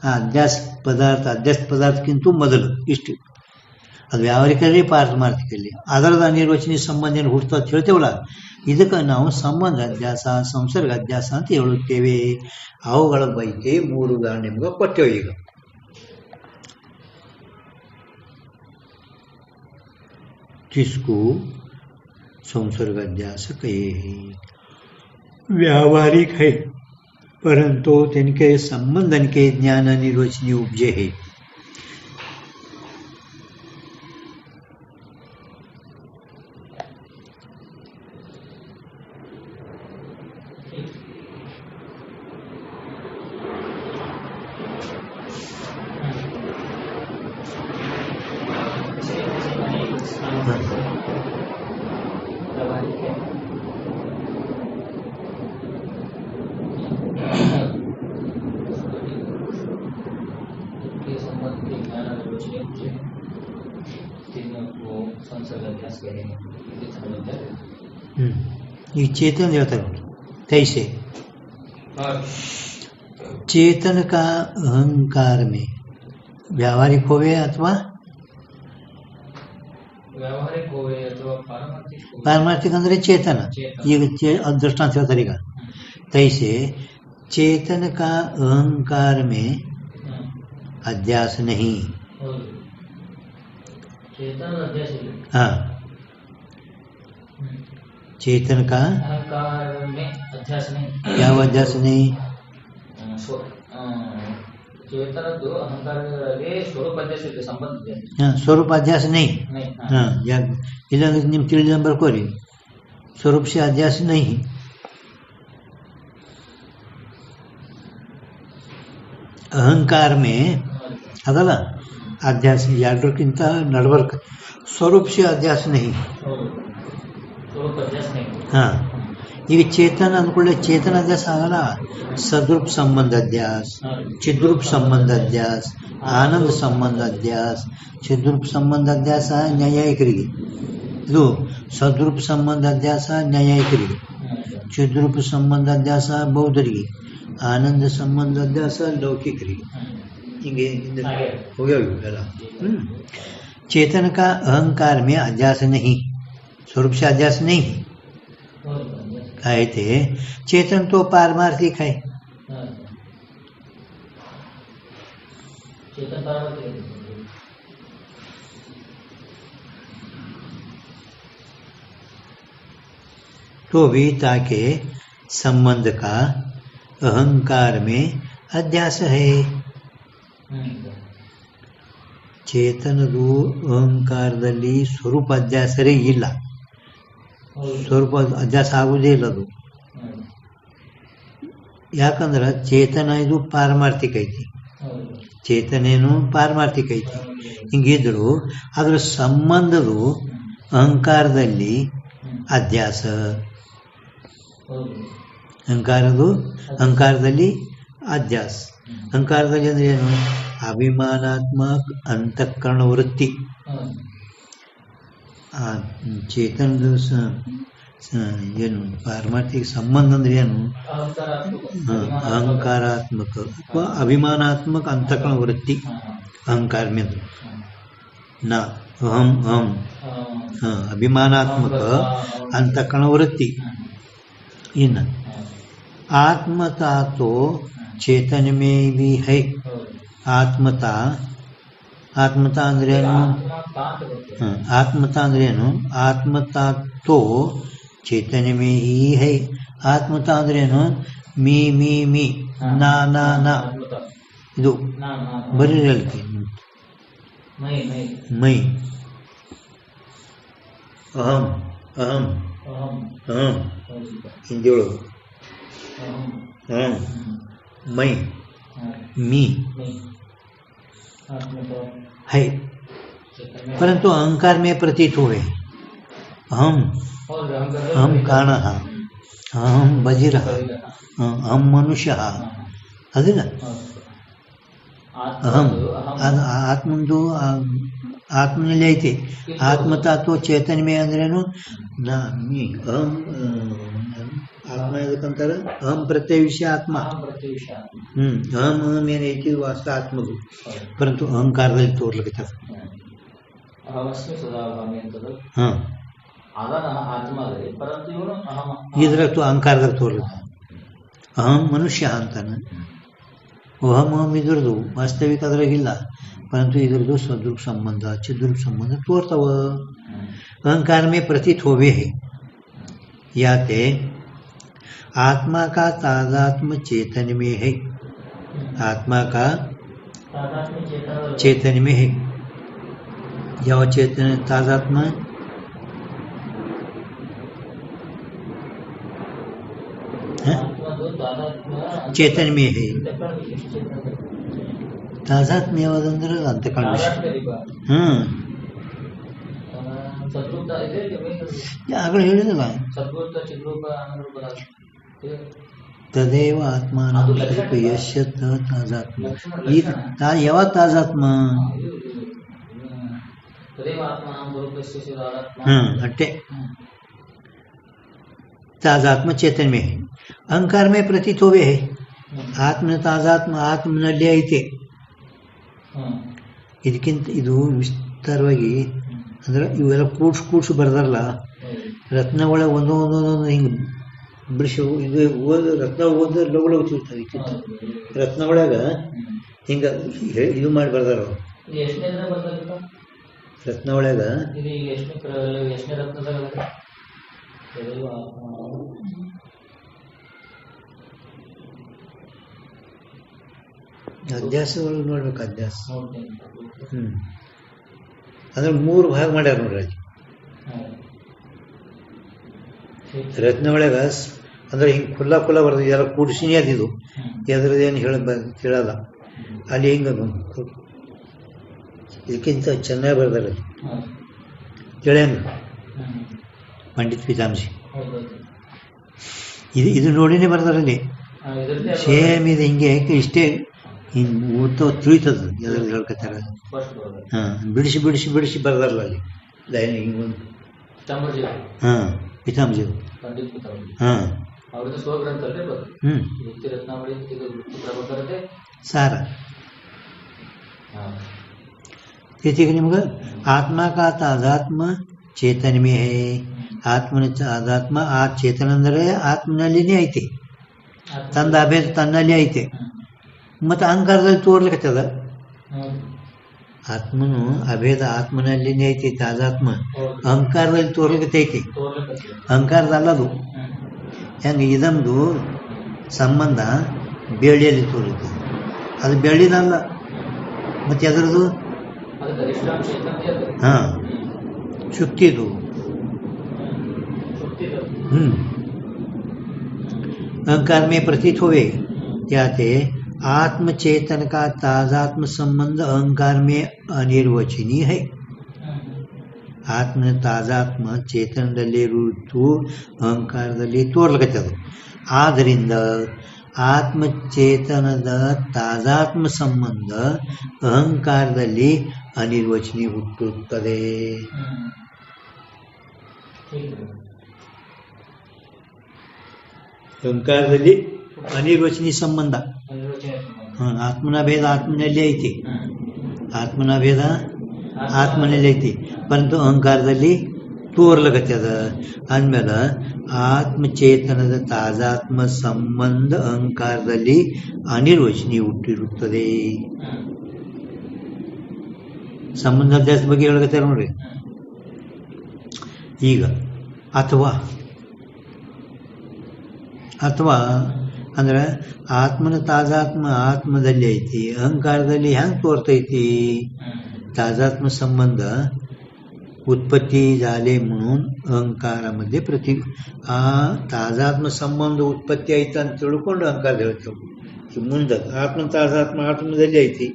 ಆ ಅಧ್ಯಾಸ ಪದಾರ್ಥಕ್ಕಿಂತ ಮೊದಲು ಇಷ್ಟು. ಅದು ವ್ಯಾವಹಾರಿಕಲ್ಲಿ ಪಾರಮಾರ್ಥಿಕಲ್ಲಿ ಅದರದ ಅನಿರ್ವಚನೀಯ ಸಂಬಂಧ ಏನು ಹುಡ್ತಾ ಅಂತ ಹೇಳ್ತೇವಲ್ಲ, ಇದಕ್ಕೆ ನಾವು ಸಂಬಂಧ ಅಧ್ಯಾಸ, ಸಂಸರ್ಗ ಅಧ್ಯಾಸ ಅಂತ ಹೇಳುತ್ತೇವೆ. ಅವುಗಳ ಬಗ್ಗೆ 3 ಉದಾಹರಣೆ ನಿಮ್ಗೆ ಕೊಟ್ಟೇವೆ. ಈಗ जिसको संसर्ग अध्यास कहे, व्यावहारिक है परंतु तिनके संबंधन के ज्ञान निर्वचनीय उपजे है. ये चेतन देवता कैसे? चेतन का अहंकार में व्यावहारिक होवे अथवा पारमार्थिक ಅಂದ್ರೆ चेतन. ಈಗ दृष्टांत ಹೇಳ್ತಾರೆ. ಈಗ तैसे चेतन का अहंकार में अध्यास नहीं. हाँ, चेतन का अहंकार में अध्यास नहीं. क्या अध्यास नहीं? ಚೇತನದ್ದು ಅಹಂಕಾರಗಳಿಗೆ ಸ್ವರೂಪ ಅಧ್ಯಾಸ ಇದೆ, ಸಂಬಂಧ ಇದೆ. ಸ್ವರೂಪ ಅಧ್ಯಾಸ नहीं. ಇಲ್ಲಾಂದ್ರೆ ನಿಮ್ ತಿಳಿದ ಬರ್ಕೋರಿ, स्वरूप से अध्यास नहीं. अहंकार में ಅದಲ್ಲ ಅಧ್ಯಾಸ ಎರಡಕ್ಕಿಂತ ನಡವರ್ಕ. ಸ್ವರೂಪ से अध्यास नहीं. ಹಾ, ಈಗ ಚೇತನ ಅಂದ್ಕೊಳ್ಳೆ ಚೇತನ ಅಧ್ಯಾಸ ಆಗಲ್ಲ. ಸದ್ರೂಪ ಸಂಬಂಧ ಅಧ್ಯಾಸ, ಚಿದ್ರೂಪ ಸಂಬಂಧ ಅಧ್ಯಾಸ, ಆನಂದ ಸಂಬಂಧ ಅಧ್ಯಾಸ. ಚಿದ್ರೂಪ ಸಂಬಂಧ ಅಧ್ಯಾಸ ನ್ಯಾಯಿಕರಿಗೆ, ಇದು ಸದ್ರೂಪ ಸಂಬಂಧ ಅಧ್ಯಾಸ ನ್ಯಾಯಿಕರಿಗೆ, ಚಿದ್ರೂಪ ಸಂಬಂಧ ಅಧ್ಯಾಸ ಬೌದ್ಧರಿಗೆ, ಆನಂದ ಸಂಬಂಧ ಅಧ್ಯಾಸ ಲೌಕಿಕರಿಗೆ. ಹಿಂಗೆ ಹೋಗ್ಯಾವ ಎಲ್ಲ. चेतन का अहंकार में अध्यास नहीं, स्वरूप से अध्यास नहीं कहते. चेतन तो पारमार्थिक है. तो भी ताके संबंध का अहंकार में अध्यास है. ಚೇತನದು ಅಹಂಕಾರದಲ್ಲಿ ಸ್ವರೂಪ ಅಧ್ಯಾಸರೇ ಇಲ್ಲ. ಸ್ವರೂಪ ಅಧ್ಯಾಸ ಆಗುವುದೇ ಇಲ್ಲ ಅದು. ಯಾಕಂದ್ರೆ ಚೇತನ ಇದು ಪಾರಮಾರ್ಥಿಕ ಐತಿ, ಚೇತನೇನು ಪಾರಮಾರ್ಥಿಕ ಐತಿ. ಹಿಂಗಿದ್ರು ಅದರ ಸಂಬಂಧದು ಅಹಂಕಾರದಲ್ಲಿ ಅಧ್ಯಾಸ. ಅಹಂಕಾರದಲ್ಲಿ ಅಧ್ಯಾಸ. ಅಹಂಕಾರದಲ್ಲಿ ಅಂದರೆ ಏನು? ಅಭಿಮಾನಾತ್ಮಕ ಅಂತಃಕರಣ ವೃತ್ತಿ. ಆ ಚೇತನದ ಏನು ಪಾರಮಾರ್ಥಿಕ ಸಂಬಂಧ ಅಂದ್ರೆ ಏನು? ಅಹಂಕಾರಾತ್ಮಕ ಅಥವಾ ಅಭಿಮಾನಾತ್ಮಕ ಅಂತಃಕರಣ ವೃತ್ತಿ. ಅಹಂಕಾರ ಮೇಲೆ ನಾ ಅಹಂ ಅಹಂ ಅಭಿಮಾನಾತ್ಮಕ ಅಂತಃಕರಣ ವೃತ್ತಿ. ಇನ್ನು आत्मता तो चेतन में भी है. आत्मता अंद्रेनु? आत्मता अंद्रेनु? आत्मता तो चेतन में ही है. आत्मता अंद्रेनु? मी मी मी ನಾ ನಾ ನಾ ಇದು ಬರೀ ಹೇಳ್ತೀನಿ. ಮೈ ಅಹಂ ಅಹಂ ಅಹಂ ಹಿಂದಿಯೊಳಗೆ मैं मी है, परंतु अहंकार में प्रतीत हुए अहम काणः, अहम बजिरः, अहम मनुष्यः. ಅದಲ್ಲ ಅಹಂ ಆತ್ಮಂದು ಆತ್ಮನಲ್ಲಿ ಐತಿ. ಆತ್ಮತಾತ್ವ ಚೇತನಮೇ ಅಂದ್ರೇನು? ನಾ ಮೀ ಅಹಂ ಆತ್ಮ ಎದಕ್ಕಂತಾರೆ? ಅಹಂ ಪ್ರತ್ಯಯ ವಿಷಯ ಆತ್ಮ. ಅಹಂ ಅಹಂ ಏನೈತಿ ವಾಸ್ತ ಆತ್ಮದು, ಪರಂತು ಅಹಂಕಾರದಲ್ಲಿ ತೋರ್ಲಿಕ್ಕೆ. ಇದ್ರತ್ತು ಅಹಂಕಾರದಲ್ಲಿ ತೋರ್ಲಿಕ್ಕೆ. ಅಹಂ ಮನುಷ್ಯ ಅಂತಾನೆ. ಅಹಂ ಅಹಂ ಇದ್ರದ್ದು ವಾಸ್ತವಿಕ ಅದ್ರಾಗಿಲ್ಲ, ಪರಂತು ಇದ್ರದ್ದು ಸದ್ರೂಪ ಸಂಬಂಧ ಚಿದ್ರೂಪ ಸಂಬಂಧ ತೋರ್ತಾವ. अहंकार में प्रतीत होवे है. याते आत्मा का तादात्म चेतन में है. आत्मा का चेतन में है. ಯಾವ ಚೇತನ ತಾದಾತ್ಮ? ಚೇತನ ಮೇ ಹೈ. ತಾದಾತ್ಮ ಯಾವುದಂದ್ರೆ ಅಂತಃಕರಣ ವಿಷಯ. ಆಗಲೇ ಹೇಳಿದಲ್ಲ, ತದೇವ ಆತ್ಮಾನ ಯಶ ತಾಜಾತ್ಮ. ಈಗ ಯಾವ ತಾಜಾತ್ಮ? ಅಟ್ಟೆ ತಾಜಾತ್ಮ ಚೇತನ ಮೇ ಹೈ. ಅಹಂಕಾರ ಮೇ ಪ್ರತೀತ ಹೋವೆ ಹೈ. ಆತ್ಮನ ತಾಜಾತ್ಮ ಆತ್ಮನಲ್ಲಿ ಐತೆ. ಇದಕ್ಕಿಂತ ಇದು ವಿಸ್ತಾರವಾಗಿ ಅಂದ್ರೆ ಇವೆಲ್ಲ ಕೂಡ್ಸಿ ಬರ್ದಾರಲ್ಲ, ರತ್ನ ಒಳಗೆ ಒಂದೊಂದೊಂದೊಂದು ಹಿಂಗೆ ಬಿಡಿಸಿ ಇದು ರತ್ನ ಓದ ಲೋಗಳ ಗೊತ್ತಿರ್ತಾರೆ. ರತ್ನ ಒಳಗೆ ಹಿಂಗೆ ಇದು ಮಾಡಿ ಬರ್ದಾರ. ರತ್ನ ಒಳಗೆ ಅಧ್ಯಾಸ ಒಳಗೆ ನೋಡ್ಬೇಕು. ಅಧ್ಯಾಸ ಅಂದ್ರೆ 3 ಭಾಗ ಮಾಡ್ಯಾರ ನೋಡ್ರಿ ಅಲ್ಲಿ. ರತ್ನ ಒಳಗ ಅಂದ್ರೆ ಹಿಂಗೆ ಖುಲ್ಲ ಬರ್ತದೆ, ಎಲ್ಲ ಕೂಡಿಸಿನೇ ಅದಿದು. ಎದ್ರದೇನು ಹೇಳಲ್ಲ ಅಲ್ಲಿ. ಹಿಂಗೆ ಇದಕ್ಕಿಂತ ಚೆನ್ನಾಗಿ ಬರ್ದಾರ ಅಲ್ಲಿ. ಕೇಳ್ಯಾಂಗ ಪಂಡಿತ್ ಪಿತಾಂಶಿ ಇದು ನೋಡಿನೇ ಬರ್ದಾರಲ್ಲಿ. ಸೇಮ್ ಇದು ಹಿಂಗೆ ಇಷ್ಟೇ ಹಿಂಗೆ ಓದ್ತಾ ತಿಳಿತದ ಎದ್ರಲ್ಲಿ ಹೇಳ್ಕತ್ತಾರ. ಬಿಡಿಸಿ ಬರ್ದಾರಲ್ಲ ಅಲ್ಲಿ ಲೈನ್ ಹಿಂಗೊಂದು. ಪಿತಾಂಬಜಿ ಸಾರ ಇದೀಗ ನಿಮ್ಗೆ ಆತ್ಮ ಕಾ ತಾದಾತ್ಮ ಚೇತನ ಮೇ ಹೈ. ಆತ್ಮನ ತಾದಾತ್ಮ ಆ ಚೇತನ ಅಂದರೆ ಆತ್ಮನಲ್ಲಿನೇ ಐತಿ. ತಂದ ಅಭೇದ ತನ್ನಲ್ಲಿ ಐತೆ. ಮತ್ತು ಅಹಂಕಾರದಲ್ಲಿ ತೋರ್ಲಿಕ್ಕತ್ತದ. ಆತ್ಮನು ಅಭೇದ ಆತ್ಮನಲ್ಲಿನೇ ಐತಿ. ತಾದಾತ್ಮ ಅಹಂಕಾರದಲ್ಲಿ ತೋರ್ಲಿಕ್ಕೈತಿ. ಅಹಂಕಾರದ ಅಲ್ಲದು. ಹೆಂಗೆ ಇದೊಂದು ಸಂಬಂಧ ಬೆಳ್ಳಿಯಲ್ಲಿ ತೋರ್ತದೆ, ಅದು ಬೆಳ್ಳಿದಲ್ಲ. ಮತ್ತೆ ಅದರದು ಶುಕ್ತಿದು. अहंकार में प्रतीत होवे याते आत्म चेतन का तादात्म संबंध अहंकार में अनिर्वचनीय है. ಆತ್ಮ ತಾಜಾತ್ಮ ಚೇತನದಲ್ಲಿ ಇರುವುದು ಅಹಂಕಾರದಲ್ಲಿ ತೋರ್ಲಕತ್ತದು. ಆದ್ದರಿಂದ ಆತ್ಮಚೇತನದ ತಾಜಾತ್ಮ ಸಂಬಂಧ ಅಹಂಕಾರದಲ್ಲಿ ಅನಿರ್ವಚನೀಯ ಹುಟ್ಟುತ್ತದೆ. ಅಹಂಕಾರದಲ್ಲಿ ಅನಿರ್ವಚನೀಯ ಸಂಬಂಧ. ಆತ್ಮನ ಭೇದ ಆತ್ಮನಲ್ಲಿ ಐತಿ, ಆತ್ಮನ ಭೇದ ಆತ್ಮನಲ್ಲಿ ಐತಿ, ಪರಂತು ಅಹಂಕಾರದಲ್ಲಿ ತೋರ್ಲಕತ್ತದ. ಅಂದಮೇಲೆ ಆತ್ಮಚೇತನದ ತಾಜಾತ್ಮ ಸಂಬಂಧ ಅಹಂಕಾರದಲ್ಲಿ ಅನಿರ್ವಚನೀಯ ಹುಟ್ಟಿರುತ್ತದೆ. ಸಂಬಂಧ ಅಭ್ಯಾಸ ಬಗ್ಗೆ ಹೇಳಕತ್ತಾರ ನೋಡ್ರಿ. ಈಗ ಅಥವಾ ಅಥವಾ ಅಂದ್ರೆ ಆತ್ಮನ ತಾಜಾತ್ಮ ಆತ್ಮದಲ್ಲಿ ಐತಿ, ಅಹಂಕಾರದಲ್ಲಿ ಹೆಂಗೆ ತೋರ್ತೈತಿ? ताजात्म संबंध उत्पत्ती झाले म्हणून अहंकारामध्ये प्रति आ ताजात्म संबंध उत्पत्ती आयता ಅಂತ ತಿಳ್ಕೊಂಡು ಅಹಂಕಾರ ಹೇಳ್ತೇವೆ. ಮುಂದೆ ಆತ್ಮ ತಾಜಾತ್ಮ ಆತ್ಮದಲ್ಲಿ ಐತಿ,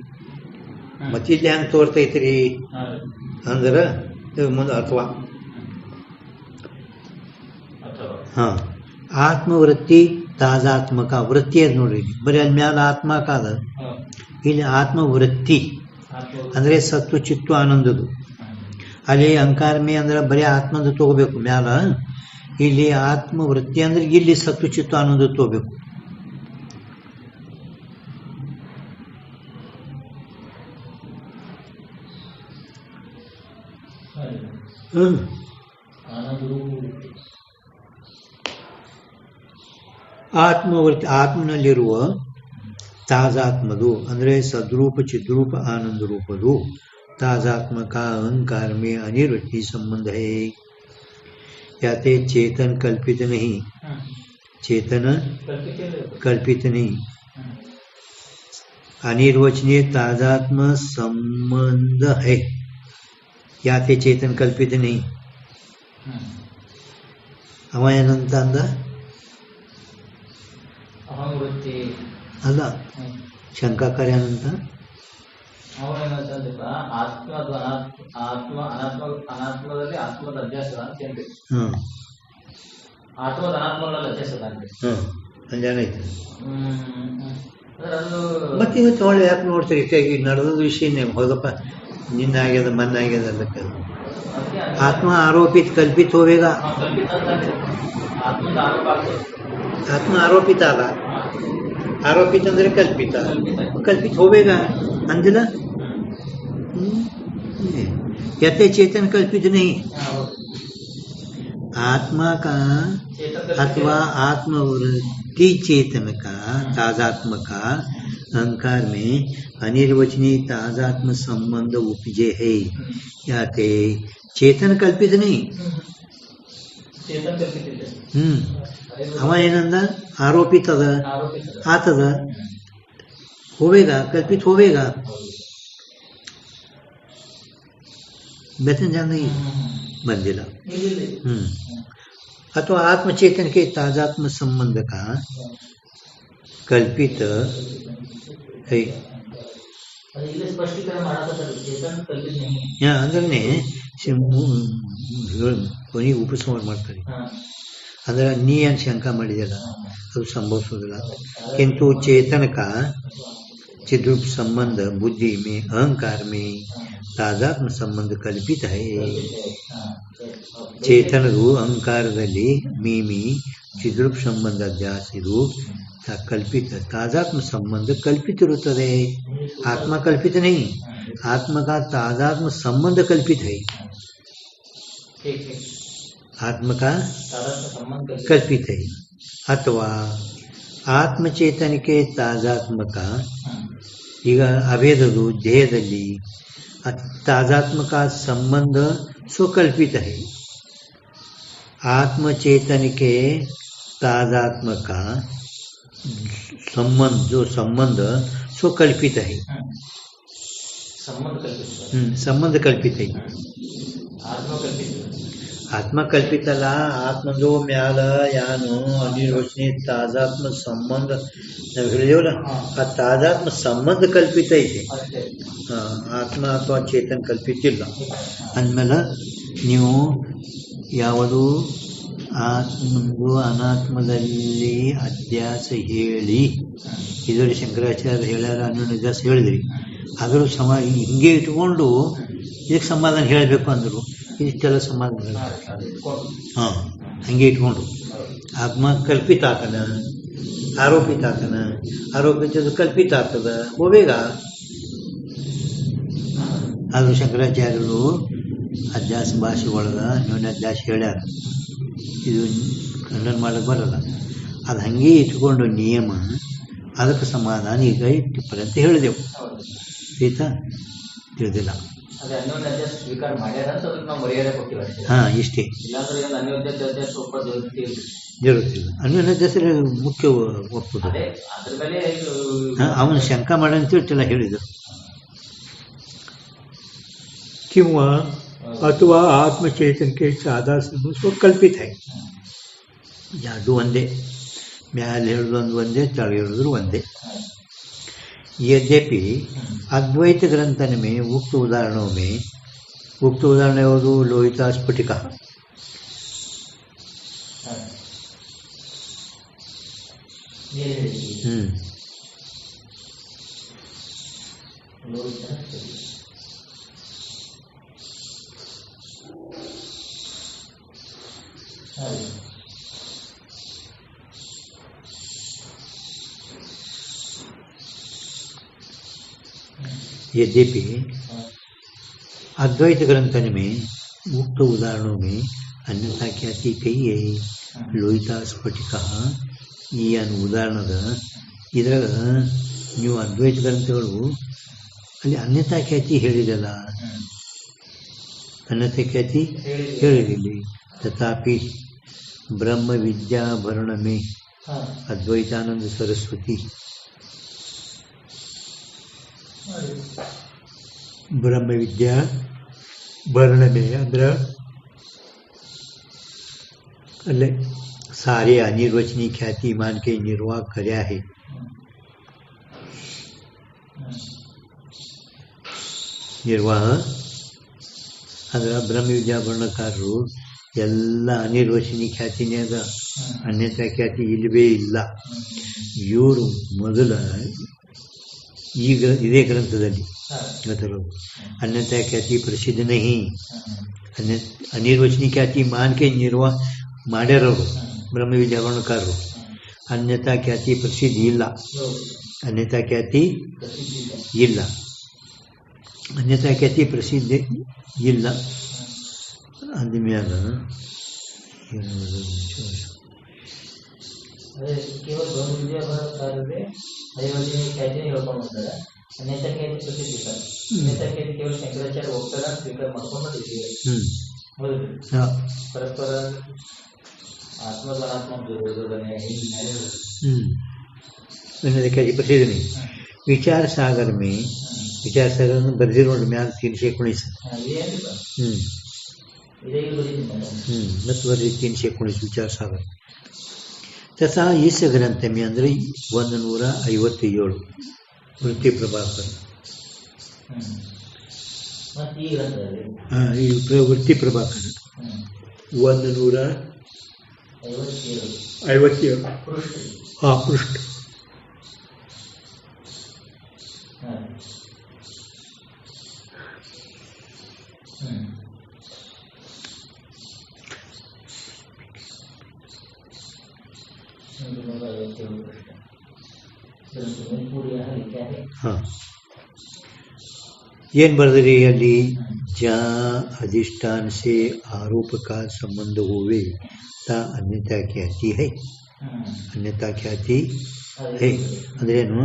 ಮತ್ತೆ ಇಲ್ಲಿ ಹೆಂಗೆ ತೋರ್ತೈತ್ರಿ ಅಂದ್ರೆ ಮುಂದೆ ಅಥವಾ ಆತ್ಮವೃತ್ತಿ ತಾಜಾತ್ಮಕ ವೃತ್ತಿ ಅದ ನೋಡ್ರಿ. ಬರೀ ಅಲ್ಲಿ ಮ್ಯಾಲ ಆತ್ಮಕ ಅದ, ಇಲ್ಲಿ ಆತ್ಮವೃತ್ತಿ ಅಂದ್ರೆ ಸತ್ತು ಚಿತ್ತು ಆನಂದದು. ಅಲ್ಲಿ ಅಹಂಕಾರಮೇ ಅಂದ್ರೆ ಬರೀ ಆತ್ಮದ ತಗೋಬೇಕು ಮ್ಯಾಲ, ಇಲ್ಲಿ ಆತ್ಮವೃತ್ತಿ ಅಂದ್ರೆ ಇಲ್ಲಿ ಸತ್ತು ಚಿತ್ತು ಆನಂದ ತಗೋಬೇಕು. ಆತ್ಮವೃತ್ತಿ ಆತ್ಮನಲ್ಲಿರುವ ताजात्मदो ಅಂದ್ರೆ सद्रूप चिद्रूप आनंद रूपदो ताजात्म का अहंकार में अनिर्वचनीय संबंध है. याते चेतन कल्पित नहीं, चेतन कल्पित नहीं, अनिर्वचनीय ताजात्म संबंध है. याते चेतन कल्पित नहीं. ಅವ ಏನಂತ ಅಂದ? ಅಲ್ಲ, ಶಂಕಾಕಾರ್ಯನಂತ ಅನಾತ್ಮದಲ್ಲಿ ಆತ್ಮದ ಅಭ್ಯಾಸ ಅಂತ ಏನ್ರಿ? ಆತ್ಮದ ಅನಾತ್ಮಗಳಲ್ಲಿ ಅಭ್ಯಾಸ ಅಂಜಾನೈತೆ. ಮತ್ತೆ ಇವತ್ತು ಒಳ್ಳೆ ಯಾಕೆ ನೋಡ್ತೀರಿ? ನಡೆದ ವಿಷಯನೇ ಹೋಗಪ್ಪ, ನಿನ್ನಾಗ್ಯದ ಮನ್ನಾಗ್ಯದ ಅದಕ್ಕೆ ಆತ್ಮ ಆರೋಪಿತ ಕಲ್ಪಿತ ಹೋವೇಗ. ಆತ್ಮ ಆರೋಪಿತ ಅಲ್ಲ, आरोपित अंदर कल्पिता, कल्पित होवेगा अंदिला. कहते चेतन कल्पित नहीं. आत्मा का अथवा आत्मवृत्ति चेतन का ताजात्म का अहंकार में अनिर्वचनीय ताजात्म संबंध उपजे है. याते चेतन कल्पित नहीं. ಅವ ಏನಂದ? ಆರೋಪಿತ ಅದ, ಆತದ, ಹೋವೇಗ, ಕಲ್ಪಿತ ಹೋವೇಗ. बेतन जान नहीं मंजिला. अथवा आत्मचेतन के ताजात्म संबंध का कल्पित है. ಅಂದ್ರೆ ಕೊನೆ ಉಪಸಂಹಾರ ಮಾಡ್ತಾರೆ. ಅಂದ್ರೆ ನೀ ಏನು ಶಂಕ ಮಾಡಿದಲ್ಲ ಅದು ಸಂಭವಿಸೋದಿಲ್ಲ. किंतु चेतन का चिद्रूप संबंध बुद्धि में अहंकार में तादात्म संबंध कल्पित है. ಚೇತನದು ಅಹಂಕಾರದಲ್ಲಿ ಮೀಮಿ ಚಿದ್ರೂಪ ಸಂಬಂಧ ಜಾಸ್ತಿದು ಕಲ್ಪಿತ तादात्म संबंध कल्पित ಇರುತ್ತದೆ. आत्मा कल्पित नहीं, आत्मा का तादात्म संबंध कल्पित है. आत्मा का कल्पित है. अथवा ಆತ್ಮಚೇತನ के ತಾಜಾತ್ಮಕ ಈಗ ಅಭೇದದು ದೇಹದಲ್ಲಿ ತಾಜಾತ್ಮಕ ಸಂಬಂಧ ಸ್ವಕಲ್ಪಿತ है. आत्मचेतन के तादात्मक संबंध जो संबंध स्वकल्पित है. संबंध कल्पित है. आत्मा कल्पित अಲ್ಲ, ಆತ್ಮದು ಮ್ಯಾಲ ಯಾನು ಅನಿರ್ವಚನೀಯ ತಾದಾತ್ಮ ಸಂಬಂಧ ನಾವು ಹೇಳಿದೇವಲ್ಲ, ಆ ತಾದಾತ್ಮ ಸಂಬಂಧ ಕಲ್ಪಿತ ಐತೆ. ಆತ್ಮ ಅಥವಾ ಚೇತನ್ ಕಲ್ಪಿತ ಇಲ್ಲ ಅಂದಮೇಲೆ ನೀವು ಯಾವುದು ಆತ್ಮಂದು ಅನಾತ್ಮದಲ್ಲಿ ಅಧ್ಯಾಸ ಹೇಳಿ ಇದರಲ್ಲಿ ಶಂಕರಾಚಾರ್ಯ ಹೇಳ್ಯಾರ ಅನ್ನೋ ಅಧ್ಯಾಸ ಹೇಳಿದ್ರಿ. ಅದರ ಹಿಂಗೆ ಇಟ್ಕೊಂಡು ಇದಕ್ಕೆ ಸಮಾಧಾನ ಹೇಳಬೇಕು ಅಂದರು. ಇಷ್ಟೆಲ್ಲ ಸಮಾಧಾನ ಹಾಂ ಹಂಗೆ ಇಟ್ಕೊಂಡು ಆತ್ಮ ಕಲ್ಪಿತ ಆತನ, ಆರೋಪಿತ ಆತನ, ಆರೋಪಿತದ ಕಲ್ಪಿತ ಆಗ್ತದ ಹೋಬೇಗ. ಅದು ಶಂಕರಾಚಾರ್ಯರು ಅಧ್ಯಾಸ ಭಾಷೆ ಒಳಗೆ ಇನ್ನೊಂದು ಅಧ್ಯಾಸ ಹೇಳ್ಯಾರ. ಇದು ಕನ್ನಡ ಮಾಡಕ್ಕೆ ಬರಲ್ಲ. ಅದು ಹಂಗೆ ಇಟ್ಕೊಂಡು ನಿಯಮ, ಅದಕ್ಕೆ ಸಮಾಧಾನ ಈಗ ಇಟ್ಟಿಪ್ಪರಂತ ಹೇಳಿದೆವು. ಆಯ್ತಾ? ತಿಳಿದಿಲ್ಲ. ಹಾಂ ಇಷ್ಟೇ. ಜರುತ್ತಿಲ್ಲ ಅನ್ಯೋನ್ಯತೆಸರಿ ಮುಖ್ಯ ಒಪ್ಪುದು. ಅವನು ಶಂಕ ಮಾಡಂತೇಳ್ತಿಲ್ಲ ಹೇಳಿದರು. किंवा अथवा आत्मचेतन के सादा उसको कल्पित है. ಅದು ಒಂದೇ, ಮ್ಯಾಲೆ ಹೇಳಿದೊಂದು ಒಂದೇ, ಕೆಳಗೆ ಹೇಳಿದ್ರು ಒಂದೇ. यद्यपि अद्वैत ग्रंथन में उक्त उदाहरणों में, उक्त उदाहरण याವುದು ಲೋಹಿತ ಸ್ಫಟಿಕ. यद्यपि अद्वैत ग्रंथन में उक्त उदाहरणों में अन्यथा ख्याति कही है. ಲೋಹಿತ ಸ್ಫಟಿಕ ಈ ಅನ್ನೋ ಉದಾಹರಣದ ಇದ್ರಾಗ ನೀವು ಅದ್ವೈತ ಗ್ರಂಥಗಳು ಅಲ್ಲಿ ಅನ್ಯತಾ ಖ್ಯಾತಿ ಹೇಳಿದಲ್ಲ, ಅನ್ಯತಾ ಖ್ಯಾತಿ ಹೇಳಿರಲಿ. तथापि ब्रह्म विद्याभरण में अद्वैतानंद सरस्वती ब्रह्म विद्या भरण में अंदर अल्ले सारे अनिर्वचनीय ख्याति मान के निर्वाह कर्या है. निर्वाह अंदर ब्रह्म विद्या वर्णकारರು ಎಲ್ಲ ಅನಿರ್ವಚನೀಯ ಖ್ಯಾತಿನೇ ಅದ, ಅನ್ಯತಾ ಖ್ಯಾತಿ ಇಲ್ಲವೇ ಇಲ್ಲ. ಇವರು ಮೊದಲ ಈಗ ಇದೇ ಗ್ರಂಥದಲ್ಲಿ अन्यथा ख्याति प्रसिद्ध नहीं, अनिर्वचनीय ख्याति मान के निर्वाह ಮಾಡ್ಯಾರವರು ಬ್ರಹ್ಮ ವಿದ್ಯಾವರ್ಣಕಾರರು. ಅನ್ಯತಾ ಖ್ಯಾತಿ ಪ್ರಸಿದ್ಧಿ ಇಲ್ಲ, ಅನ್ಯತಾ ಖ್ಯಾತಿ ಇಲ್ಲ, ಅನ್ಯತಾ ಖ್ಯಾತಿ ಪ್ರಸಿದ್ಧಿ ಇಲ್ಲ ಅಂದಮ್ಯಾಲ ಕೇವಲ ಬ್ರಹ್ಮ ವಿದ್ಯಾವರ್ಣಕಾರರೇ ಅನಿರ್ವಚನೀಯ ಖ್ಯಾತಿ ಹೇಳ್ಕೊಂಡು ಹೋಗ್ತಾರೆ. ಅನ್ಯತಾ ಖ್ಯಾತಿ ಪ್ರಸಿದ್ಧಿ ಇಲ್ಲ, ಅನ್ಯತಾ ಖ್ಯಾತಿ ಕೇವಲ ಶಂಕರಾಚಾರ್ಯ ಹೋಗ್ತಾರ ಸ್ವೀಕಾರ ಮಾಡ್ಕೊಂಡು परस्पर आत्मनात्म जोड़ने प्रसिद्ध नहीं. विचार सागर में बर्जीर रोड में 319 319 विचार सागर तथा इस ग्रंथ में अंदर 157 वृत्ति प्रभाकर वृत्ति प्रभाकर 157 पृष्ठ हाँ ಏನ್ ಬರೆದ್ರಿ ಅಲ್ಲಿ? ಜಾ अधिष्ठान से आरोप का संबंध होवे ता अन्यथा ख्याति है, अन्यथा ख्याति है अंद्रेनु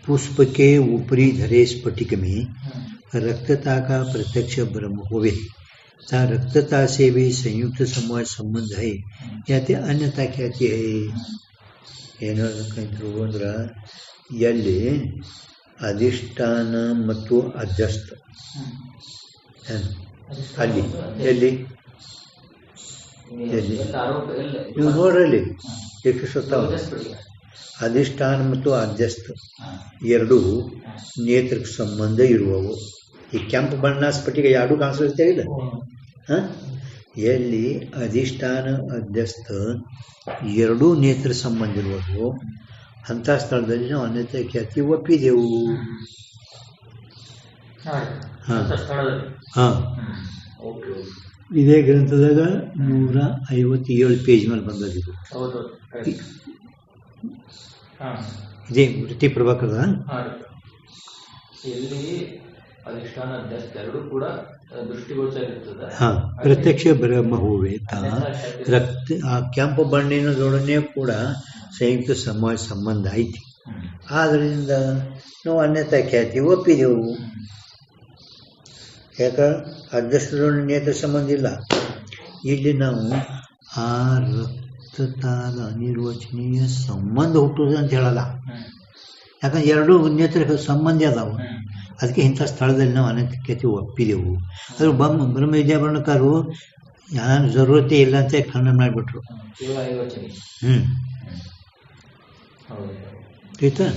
पुष्प के ऊपरी धरे स्फटिक में रक्तता का प्रत्यक्ष ब्रह्म होवे ता रक्तता से भी संयुक्त समवाय संबंध है याते अन्यथा ख्याति है. ಏನಾದ್ರು ಅಂದ್ರೆ ಎಲ್ಲಿ ಅಧಿಷ್ಠಾನ ಮತ್ತು ಅಧ್ಯಸ್ಥ ಅಲ್ಲಿ ಎಲ್ಲಿ ಎಲ್ಲಿ ನೀವು ನೋಡ್ರಲ್ಲಿ ಅಧಿಷ್ಠಾನ ಮತ್ತು ಅಧ್ಯಸ್ಥ ಎರಡು ನೇತ್ರಕ್ಕೆ ಸಂಬಂಧ ಇರುವವು. ಈ ಕೆಂಪು ಬಣ್ಣ ಸ್ಫಟಿಕ ಎರಡು ಕಾಣಿಸ್ತಾ ಇಲ್ಲ. ಎಲ್ಲಿ ಅಧಿಷ್ಠಾನ ಅಧ್ಯಸ್ಥ ಎರಡೂ ನೇತ್ರ ಸಂಬಂಧ ಇರುವುದು ಅಂಥ ಸ್ಥಳದಲ್ಲಿ ನಾವು ಅನ್ಯತಾ ಖ್ಯಾತಿ ಒಪ್ಪಿದೆವು. ಇದೇ ಗ್ರಂಥದಾಗ 157 ಪೇಜ್ ಮೇಲೆ ಬಂದದಿದು. ಇದೇ ವೃತ್ತಿ ಪ್ರಭಾಕರದ ಅಧಿಷ್ಠಾನ ಅಧ್ಯಸ್ಥ ಎರಡೂ ಕೂಡ ದೃಷ್ಟಿಗೋಚರ ಇರ್ತದೆ. ಪ್ರತ್ಯಕ್ಷ ಬ್ರಹ್ಮ ಹೂವೆ ರಕ್ತ ಆ ಕೆಂಪು ಬಣ್ಣಿನದೊಡನೆ ಕೂಡ ಸಂಯುಕ್ತ ಸಮಾಜ ಸಂಬಂಧ ಐತಿ. ಆದ್ರಿಂದ ನಾವು ಅನ್ಯತಾ ಖ್ಯಾತಿ ಒಪ್ಪಿದೆವು. ಯಾಕ ಅಧ್ಯಸ್ಥದೊಡನೆ ನೇತ್ರ ಸಂಬಂಧ ಇಲ್ಲ. ಇಲ್ಲಿ ನಾವು ಆ ರಕ್ತತಾದ ಅನಿರ್ವಚನೀಯ ಸಂಬಂಧ ಹುಟ್ಟುವುದು ಅಂತ ಹೇಳಲ್ಲ. ಯಾಕಂದ್ರೆ ಎರಡೂ ನೇತ್ರ ಸಂಬಂಧ ಅದಾವು. ಅದಕ್ಕೆ ಇಂಥ ಸ್ಥಳದಲ್ಲಿ ನಾವು ಅನೈತಿಕತೆ ಒಪ್ಪಿದೆವು. ಅದು ಬ್ರಹ್ಮ ವಿದ್ಯಾಭರಣಕಾರರು ಯಾರು ಜರೂರತೆ ಇಲ್ಲ ಅಂತ ಖಂಡನೆ ಮಾಡಿಬಿಟ್ರು. ಆಯ್ತಾ?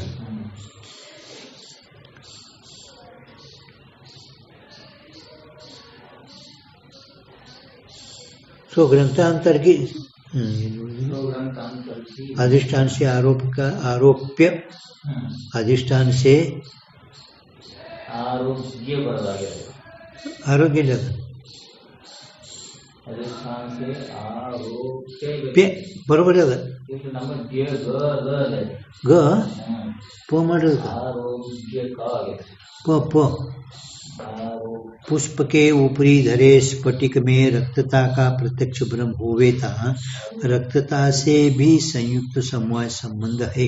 ಸೊ ग्रंथांतर की अधिष्ठान से आरोप्य अधिष्ठान से आरोग्य बरोबर है ग पो पो पुष्प के ऊपरी धरे स्फटिक में रक्तता का प्रत्यक्ष भ्रम होवेता रक्तता से भी संयुक्त समवाय संबंध है.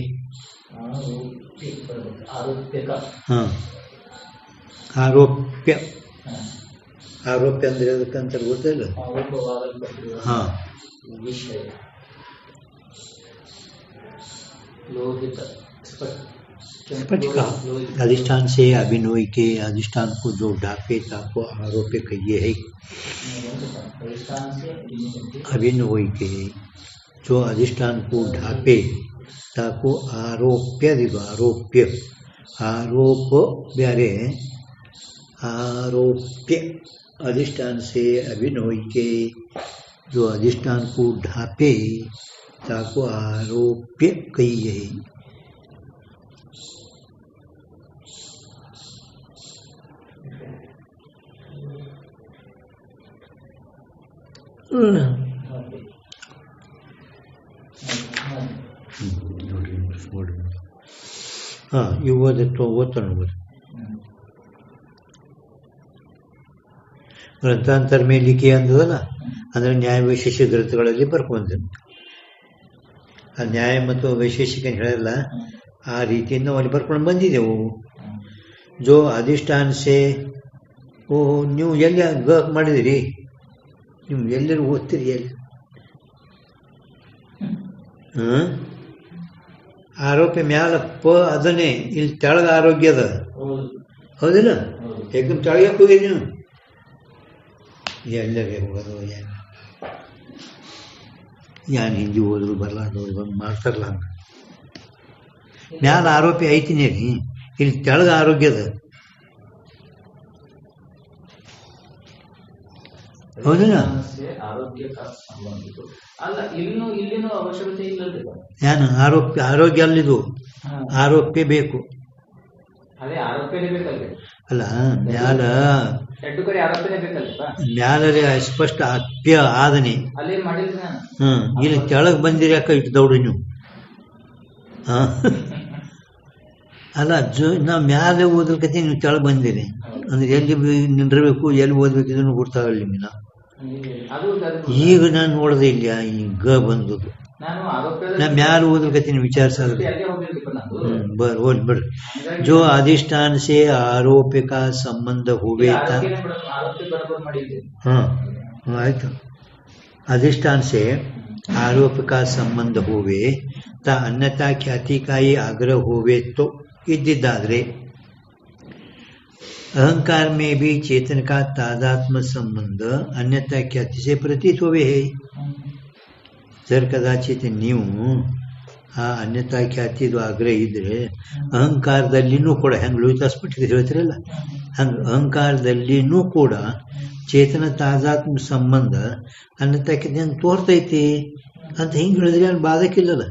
हाँ आरोप्य आरोप्य ಅಂದ್ರೆ ಅದಕ್ಕಂತ ಗೊತ್ತಿಲ್ಲ. हाँ स्फटिका अधिष्ठान से अभिनय के अधिष्ठान को जो ढाके ताको आरोप्य कहिए है. अभिनय के जो अधिष्ठान को ढापे ताको आरोप्य दिगो आरोप्य आरोप ब्यारे आरोप्य अधिष्ठान से अभिनय के जो अधिष्ठान को ढापे ताको आरोप्य कहिए है. हाँ ಇವತ್ತು ಓದ್ತಾನೆ ಗ್ರಂಥಾಂತರ ಮೇಲೆ ಲಿಖಿ ಅಂದದಲ್ಲ ಅಂದ್ರೆ ನ್ಯಾಯ ವೈಶೇಷಿಕ ಗ್ರಂಥಗಳಲ್ಲಿ ಬರ್ಕೊಂಡ್ರೆ ಆ ನ್ಯಾಯ ಮತ್ತು ವೈಶೇಷಿಕ ಹೇಳಲ್ಲ ಆ ರೀತಿಯಿಂದ ಅಲ್ಲಿ ಬರ್ಕೊಂಡು ಬಂದಿದ್ದೆವು. ಜೋ ಅಧಿಷ್ಠಾನ ಸೇ ಓ ನೀವು ಎಲ್ಲಿ ಗ ಮಾಡಿದಿರಿ ನೀವು ಎಲ್ಲರೂ ಓದ್ತೀರಿ ಎಲ್ಲಿ ಆರೋಪ್ಯ ಮ್ಯಾಲ ಪ ಅದನ್ನೇ ಇಲ್ಲಿ ತೆಳಗ ಆರೋಗ್ಯ ಅದ ಹೌದಿಲ್ಲ ಏಕದಮ್ ತೆಳಗೆ ಹೋಗಿ ನೀವು ಎಲ್ಲರೇ ಹೋಗೋದು ಯಾನ್ ಹಿಂದಿ ಹೋದ್ರು ಬರ್ಲಾರ್ದವ್ರು ಬಂದು ಮಾಡ್ತಾರಲ್ಲ ಹಂಗ ಮ್ಯಾಲ ಆರೋಪಿ ಐತಿನೇ ರೀ ಇಲ್ಲಿ ತೆಳಗ ಆರೋಗ್ಯದ ಹೌದಿಲ್ಲ ಏನು ಆರೋಗ್ಯ ಅಲ್ಲಿದು ಆರೋಪ್ಯ ಬೇಕು ಅಲ್ಲ ಮ್ಯಾಲ ಮ್ಯಾಲರೆ ಸ್ಪಷ್ಟ ಅಪ್ಯ ಆದನೆ ಇಲ್ಲಿ ಕೆಳಗ್ ಬಂದಿರಿ ಯಾಕ ಇಟ್ಟು ದೌಡ್ರಿ ನೀವು ಅಲ್ಲ ನಾ ಮ್ಯಾಲೆ ಓದಲ್ಕತಿ ನೀವು ತೆಳಗ್ ಬಂದಿರಿ ಅಂದ್ರೆ ಎಲ್ಲಿ ನಿಂದಿರ್ಬೇಕು ಎಲ್ಲಿ ಓದ್ಬೇಕು ಇದನ್ನು ಗೊತ್ತಾಗಲ್ಲ ನಿಮ್ಗೆ. ಈಗ ನಾನು ನೋಡದೆ ಇಲ್ಲ ಈ ಗ ಬಂದದ್ದು ನಾ ಮ್ಯಾಲ ಓದಲ್ಕತೀನಿ ವಿಚಾರಿಸೋದು ಬಿಡ್ರಿ. ಜೋ अधिष्ठान से आरोप्य का संबंध होवे हाँ ಆಯ್ತು अधिष्ठान से आरोप का संबंध होवे ता अन्यथा ख्याति का ही आग्रह होवे तो इद्दिದ್ದಾದ್ರೆ अहंकार में भी चेतन का तादात्म्य संबंध अन्यथा ख्याति से प्रतीत होवे है. जर कदाचित ನೀವು ಆ ಅನ್ಯತಾ ಖ್ಯಾತಿದು ಆಗ್ರಹ ಇದ್ರೆ ಅಹಂಕಾರದಲ್ಲಿನೂ ಕೂಡ ಹೆಂಗೆ ಲೋಹಿತಾಸ್ಬಿಟ್ಟಿದ್ರೆ ಹೇಳ್ತಿರಲ್ಲ ಹಂಗೆ ಅಹಂಕಾರದಲ್ಲಿನೂ ಕೂಡ ಚೇತನ ತಾದಾತ್ಮ ಸಂಬಂಧ ಅನ್ಯತಾ ಖ್ಯಾತಿ ತೋರ್ತೈತಿ ಅಂತ ಹಿಂಗೆ ಹೇಳಿದ್ರೆ ಅಲ್ಲಿ ಬಾಧಕ್ಕಿಲ್ಲಲ್ಲ.